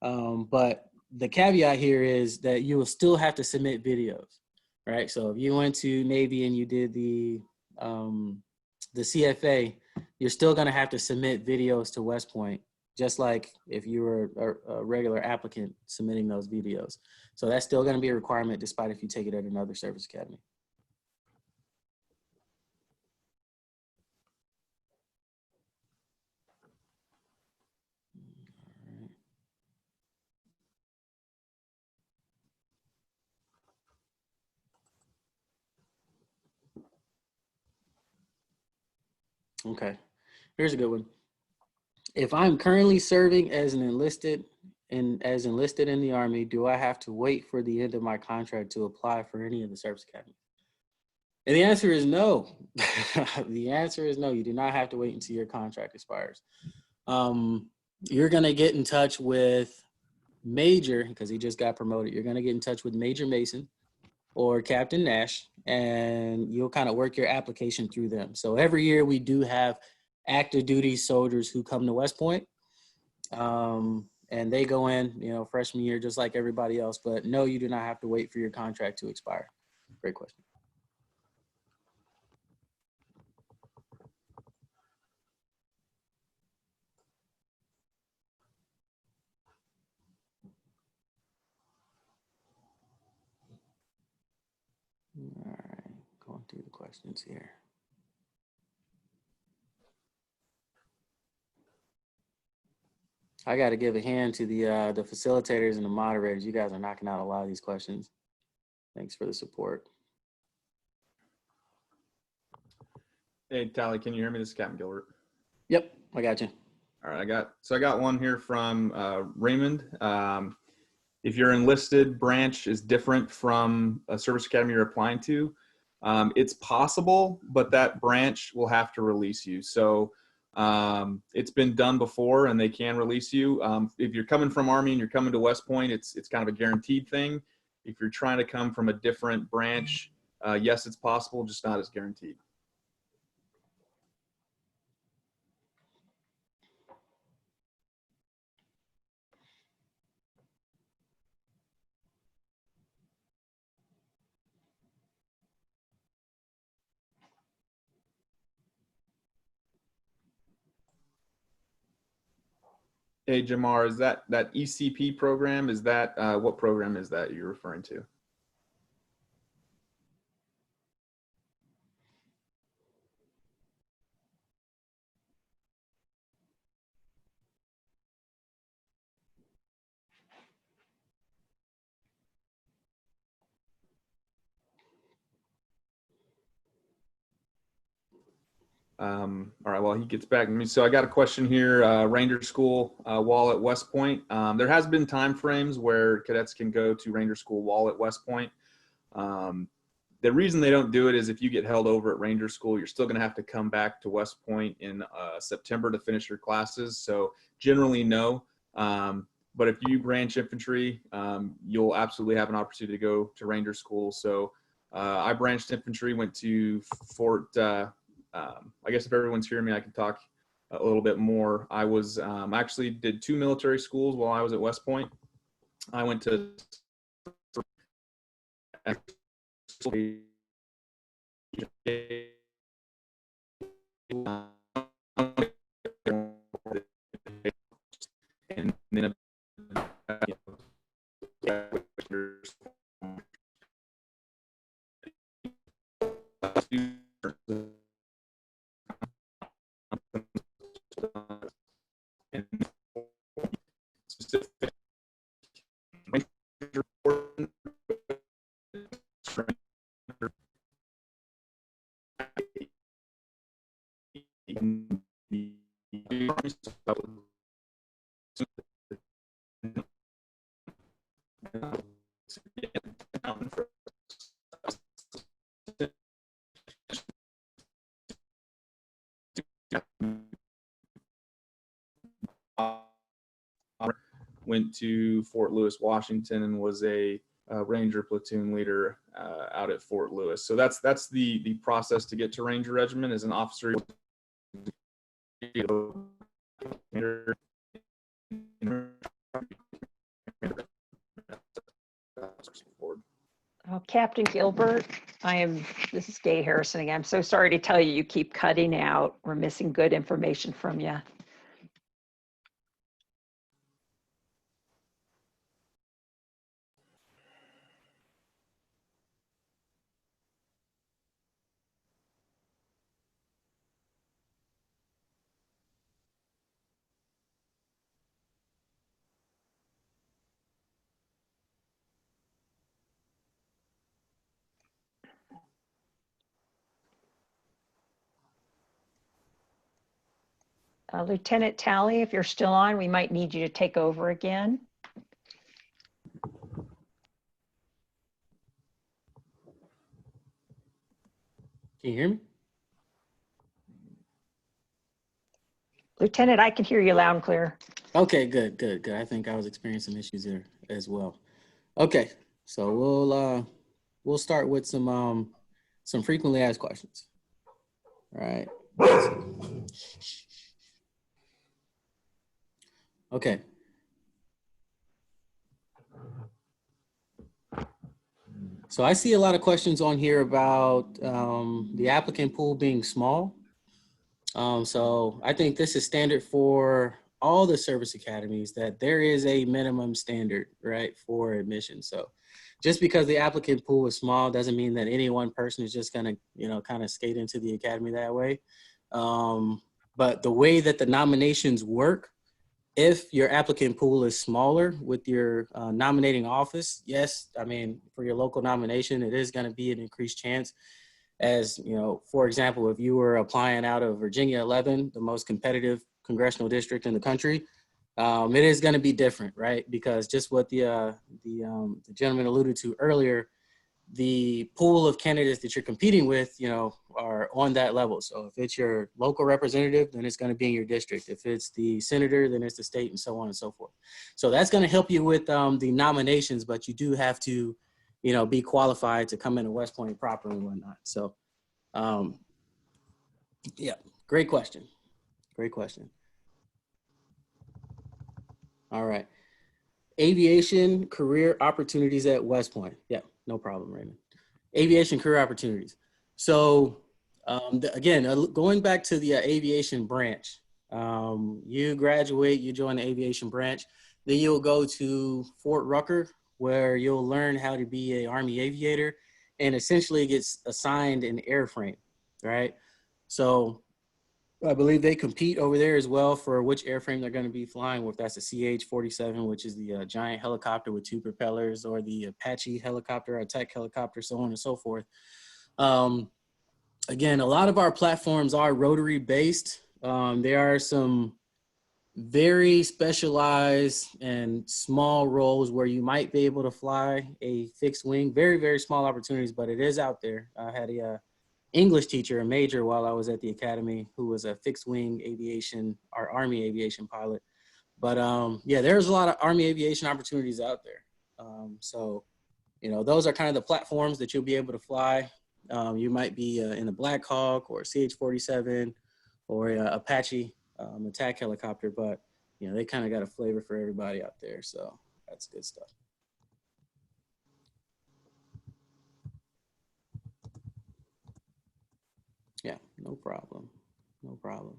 But the caveat here is that you will still have to submit videos, right? So if you went to Navy and you did the CFA, you're still going to have to submit videos to West Point, just like if you were a regular applicant submitting those videos. So that's still going to be a requirement, despite if you take it at another service academy. Okay, here's a good one. If I'm currently serving as an enlisted in the Army, do I have to wait for the end of my contract to apply for any of the service academies? And the answer is no. The answer is no. You do not have to wait until your contract expires. You're gonna get in touch with Major, because he just got promoted. You're gonna get in touch with Major Mason or Captain Nash, and you'll kind of work your application through them. So every year we do have active duty soldiers who come to West Point, and they go in, you know, freshman year, just like everybody else. But no, you do not have to wait for your contract to expire. Great question. All right, going through the questions here. I got to give a hand to the facilitators and the moderators. You guys are knocking out a lot of these questions. Thanks for the support. Hey, Tally, can you hear me? This is Captain Gilbert. Yep, I got you. All right, I got one here from Raymond. If your enlisted branch is different from a service academy you're applying to, it's possible, but that branch will have to release you. So it's been done before, and they can release you. If you're coming from Army and you're coming to West Point, it's kind of a guaranteed thing. If you're trying to come from a different branch, yes, it's possible, just not as guaranteed. Hey, Jamar, is that ECP program? Is that what program is that you're referring to? All right, well, he gets back to me. So I got a question here, Ranger School wall at West Point. There has been time frames where cadets can go to Ranger School wall at West Point. The reason they don't do it is if you get held over at Ranger School, you're still going to have to come back to West Point in September to finish your classes. So generally no, but if you branch infantry, you'll absolutely have an opportunity to go to Ranger School. So I branched infantry, went to Fort, I guess if everyone's hearing me, I can talk a little bit more. I was actually did 2 military schools while I was at West Point. I went to and then went to Fort Lewis, Washington, and was a Ranger platoon leader out at Fort Lewis. So that's the process to get to Ranger Regiment as an officer. Oh, Captain Gilbert, this is Gay Harrison again. I'm so sorry to tell you, you keep cutting out. We're missing good information from you. Lieutenant Talley, if you're still on, we might need you to take over again. Can you hear me? Lieutenant, I can hear you loud and clear. Okay, good. I think I was experiencing issues there as well. Okay, so we'll start with some frequently asked questions. All right. Okay. So I see a lot of questions on here about the applicant pool being small. So I think this is standard for all the service academies, that there is a minimum standard, right, for admission. So just because the applicant pool is small doesn't mean that any one person is just gonna, kind of skate into the academy that way. But the way that the nominations work, if your applicant pool is smaller with your nominating office, yes, I mean, for your local nomination, it is going to be an increased chance. As, for example, if you were applying out of Virginia 11, the most competitive congressional district in the country, it is going to be different, right? Because just what the gentleman alluded to earlier, the pool of candidates that you're competing with, are on that level. So if it's your local representative, then it's going to be in your district. If it's the senator, then it's the state, and so on and so forth. So that's going to help you with the nominations, but you do have to, be qualified to come into West Point proper and whatnot. So, yeah, great question. Great question. All right. Aviation career opportunities at West Point. Yeah, no problem, Raymond. Aviation career opportunities. So again, going back to the aviation branch, you graduate, you join the aviation branch, then you'll go to Fort Rucker, where you'll learn how to be an Army aviator and essentially gets assigned an airframe, right? So I believe they compete over there as well for which airframe they're going to be flying with. That's the CH-47, which is the giant helicopter with 2 propellers, or the Apache helicopter, attack helicopter, so on and so forth. Again, a lot of our platforms are rotary based. There are some very specialized and small roles where you might be able to fly a fixed wing. Very, very small opportunities, but it is out there. I had a English teacher, a major, while I was at the academy, who was a fixed wing aviation, or Army aviation pilot. But yeah, there's a lot of Army aviation opportunities out there. So, those are kind of the platforms that you'll be able to fly. You might be in a Black Hawk or CH-47 or Apache attack helicopter, but they kind of got a flavor for everybody out there. So that's good stuff. Yeah, no problem. No problem.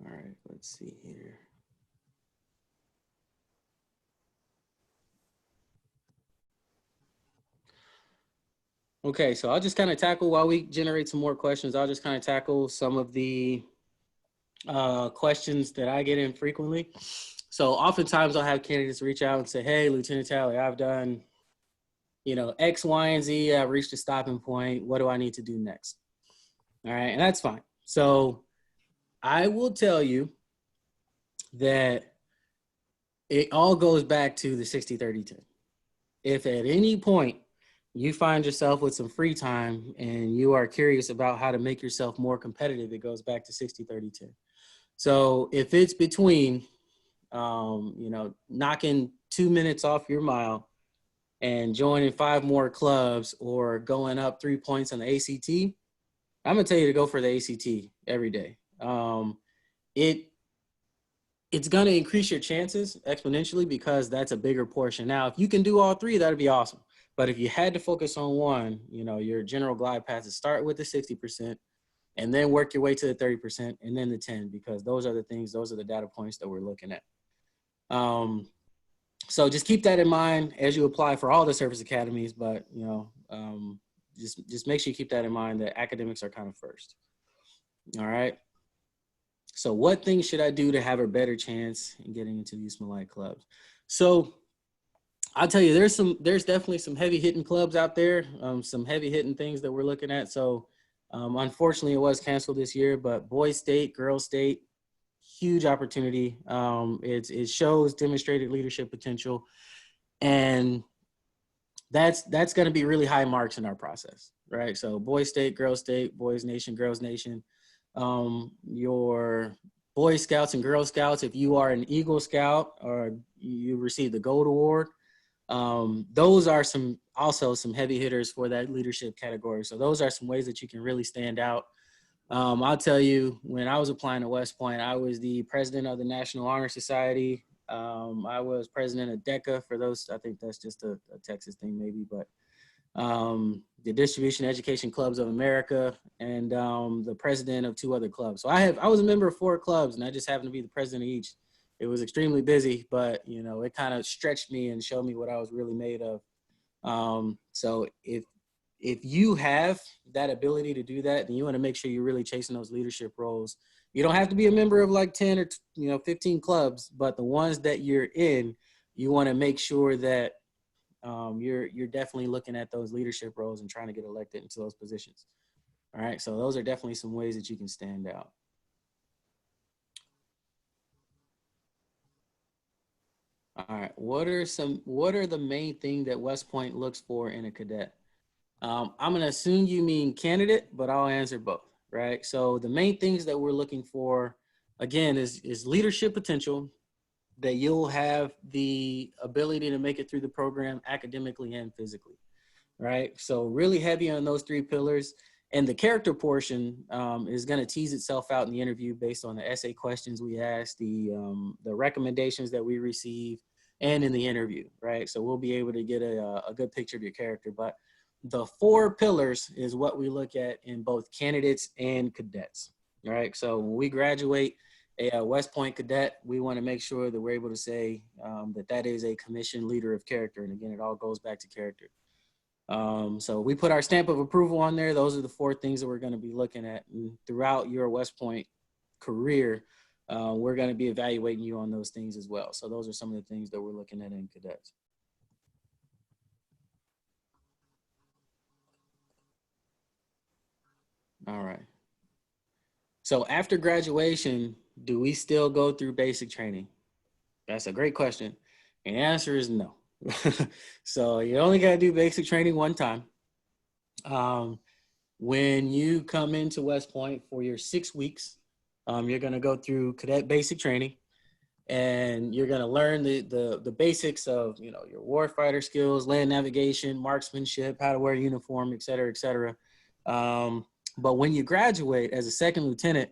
All right, let's see here. Okay, so I'll just kind of tackle, while we generate some more questions, I'll just kind of tackle some of the questions that I get in frequently. So oftentimes I'll have candidates reach out and say, hey, Lieutenant Talley, I've done, X, Y, and Z. I've reached a stopping point. What do I need to do next? All right, and that's fine. So I will tell you that it all goes back to the 60-30-10. If at any point you find yourself with some free time and you are curious about how to make yourself more competitive, it goes back to 60-30-10. So if it's between, knocking 2 minutes off your mile and joining 5 more clubs or going up 3 points on the ACT, I'm gonna tell you to go for the ACT every day. It's gonna increase your chances exponentially because that's a bigger portion. Now, if you can do all 3, that'd be awesome. But if you had to focus on one, your general glide path is start with the 60% and then work your way to the 30% and then the 10, because those are the data points that we're looking at. So just keep that in mind as you apply for all the service academies, but just make sure you keep that in mind that academics are kind of first. All right. So what things should I do to have a better chance in getting into these Malay clubs? So I'll tell you, there's definitely some heavy hitting clubs out there, some heavy hitting things that we're looking at. So unfortunately it was canceled this year, but boys state, girls state, huge opportunity. It shows demonstrated leadership potential, and that's going to be really high marks in our process, right? So boys state, girls nation, girls nation. Your Boy Scouts and Girl Scouts, if you are an Eagle Scout or you receive the Gold Award, those are also some heavy hitters for that leadership category. So those are some ways that you can really stand out. I'll tell you, when I was applying to West Point, I was the president of the National Honor Society. I was president of DECA. For those, I think that's just a Texas thing maybe, but the Distribution Education Clubs of America, and the president of 2 other clubs. So I was a member of 4 clubs, and I just happened to be the president of each. It was extremely busy, but it kind of stretched me and showed me what I was really made of. So if you have that ability to do that, then you want to make sure you're really chasing those leadership roles. You don't have to be a member of like 10 or 15 clubs, but the ones that you're in, you want to make sure that you're definitely looking at those leadership roles and trying to get elected into those positions. All right, so those are definitely some ways that you can stand out. All right, what are the main thing that West Point looks for in a cadet? I'm gonna assume you mean candidate, but I'll answer both, right? So the main things that we're looking for, again, is leadership potential, that you'll have the ability to make it through the program academically and physically, right? So really heavy on those 3 pillars. And the character portion is going to tease itself out in the interview based on the essay questions we ask, the recommendations that we receive, and in the interview, right? So we'll be able to get a good picture of your character. But the 4 pillars is what we look at in both candidates and cadets, right? So when we graduate a West Point cadet, we want to make sure that we're able to say that is a commissioned leader of character. And again, it all goes back to character. So we put our stamp of approval on there. Those are the 4 things that we're going to be looking at. And throughout your West Point career, we're going to be evaluating you on those things as well. So those are some of the things that we're looking at in cadets. All right. So after graduation, do we still go through basic training? That's a great question. And the answer is no. So you only got to do basic training 1 time. When you come into West Point for your 6 weeks, you're going to go through cadet basic training, and you're going to learn the basics of, your warfighter skills, land navigation, marksmanship, how to wear a uniform, et cetera, et cetera. But when you graduate as a 2nd lieutenant,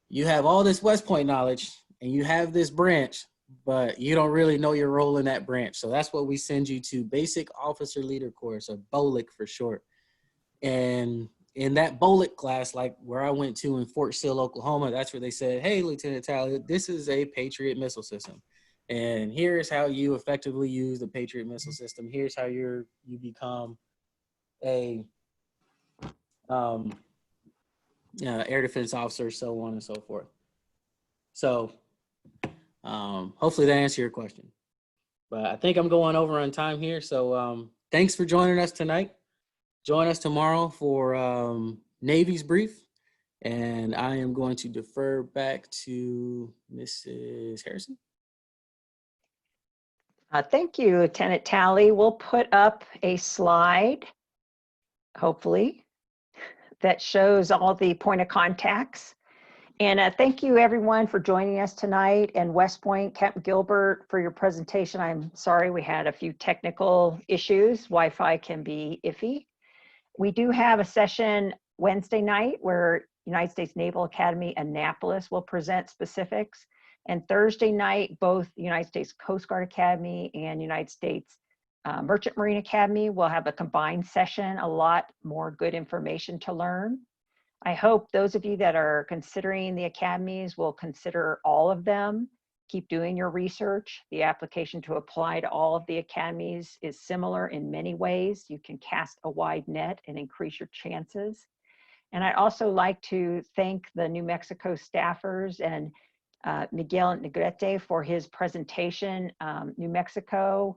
you have all this West Point knowledge and you have this branch, but you don't really know your role in that branch. So that's what we send you to Basic Officer Leader Course, or BOLIC for short. And in that BOLIC class, like where I went to in Fort Sill, Oklahoma, that's where they said, hey, Lieutenant Talley, this is a Patriot missile system. And here's how you effectively use the Patriot missile system. Here's how you become a air defense officer, so on and so forth. So hopefully that answered your question. But I think I'm going over on time here. So thanks for joining us tonight. Join us tomorrow for Navy's brief. And I am going to defer back to Mrs. Harrison. Thank you, Lieutenant Talley. We'll put up a slide, hopefully, that shows all the point of contacts. And thank you everyone for joining us tonight, and West Point, Captain Gilbert, for your presentation. I'm sorry we had a few technical issues. Wi-Fi can be iffy. We do have a session Wednesday night where United States Naval Academy Annapolis will present specifics. And Thursday night, both United States Coast Guard Academy and United States Merchant Marine Academy will have a combined session, a lot more good information to learn. I hope those of you that are considering the academies will consider all of them. Keep doing your research. The application to apply to all of the academies is similar in many ways. You can cast a wide net and increase your chances. And I'd also like to thank the New Mexico staffers and Miguel Negrete for his presentation. New Mexico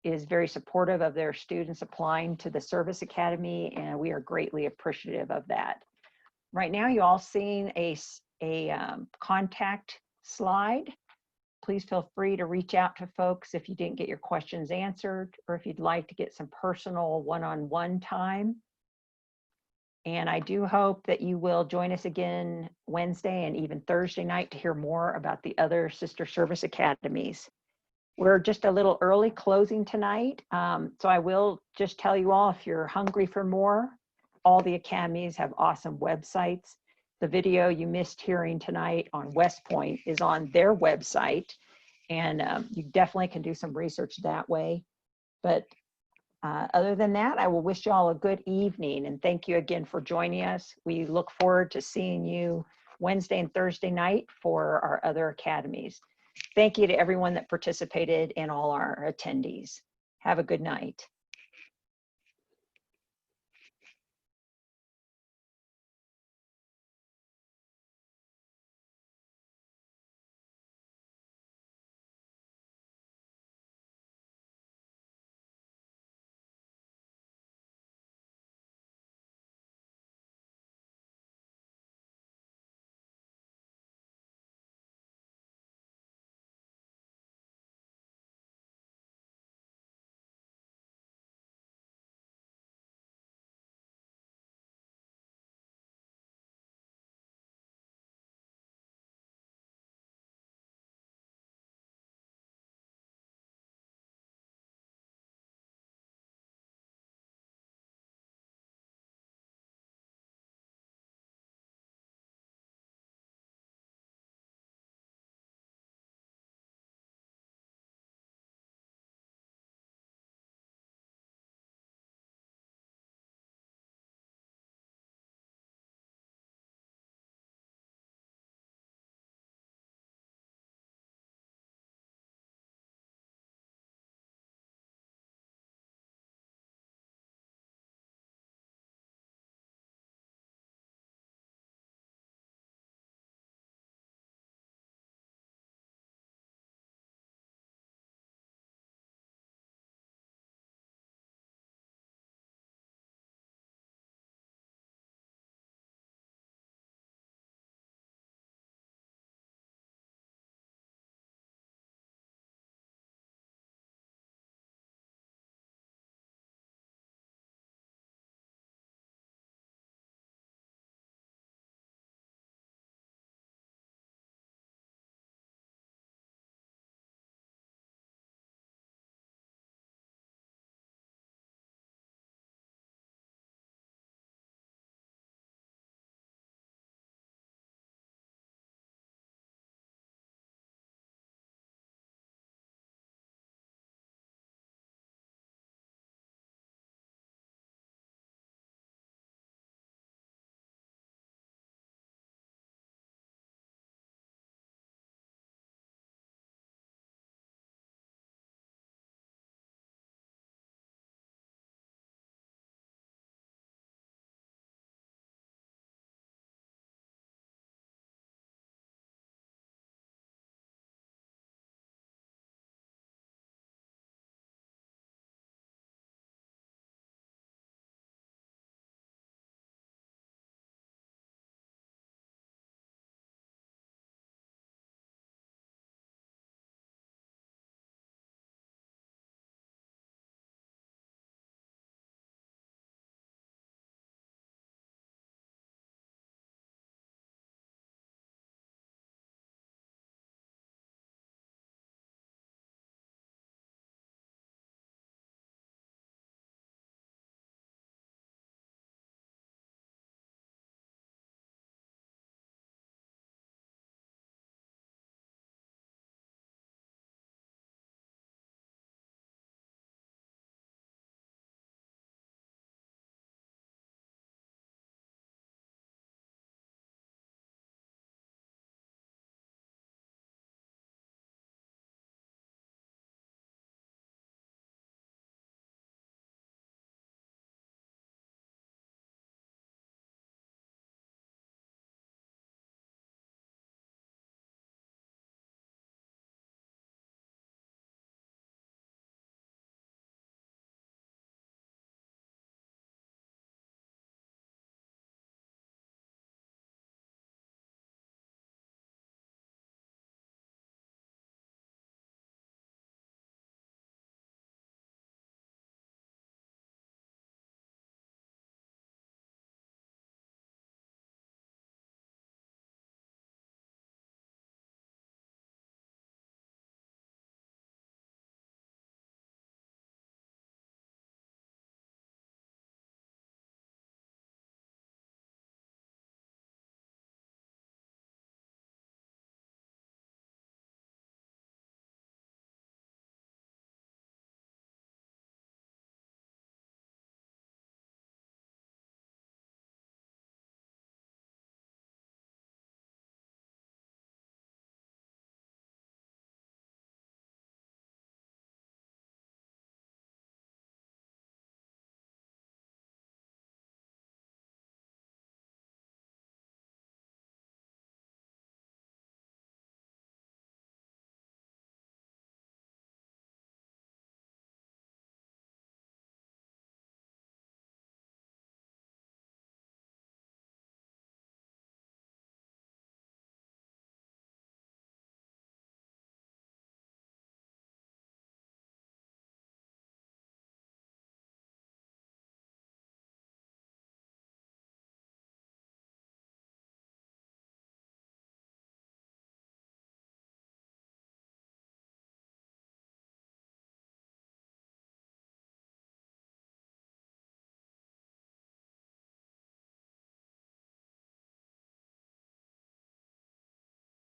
is very supportive of their students applying to the Service Academy, and we are greatly appreciative of that. Right now, you all seen a contact slide. Please feel free to reach out to folks if you didn't get your questions answered, or if you'd like to get some personal one-on-one time. And I do hope that you will join us again Wednesday and even Thursday night to hear more about the other sister service academies. We're just a little early closing tonight, so I will just tell you all, if you're hungry for more, all the academies have awesome websites. The video you missed hearing tonight on West Point is on their website, and you definitely can do some research that way. But other than that, I will wish you all a good evening, and thank you again for joining us. We look forward to seeing you Wednesday and Thursday night for our other academies. Thank you to everyone that participated and all our attendees. Have a good night.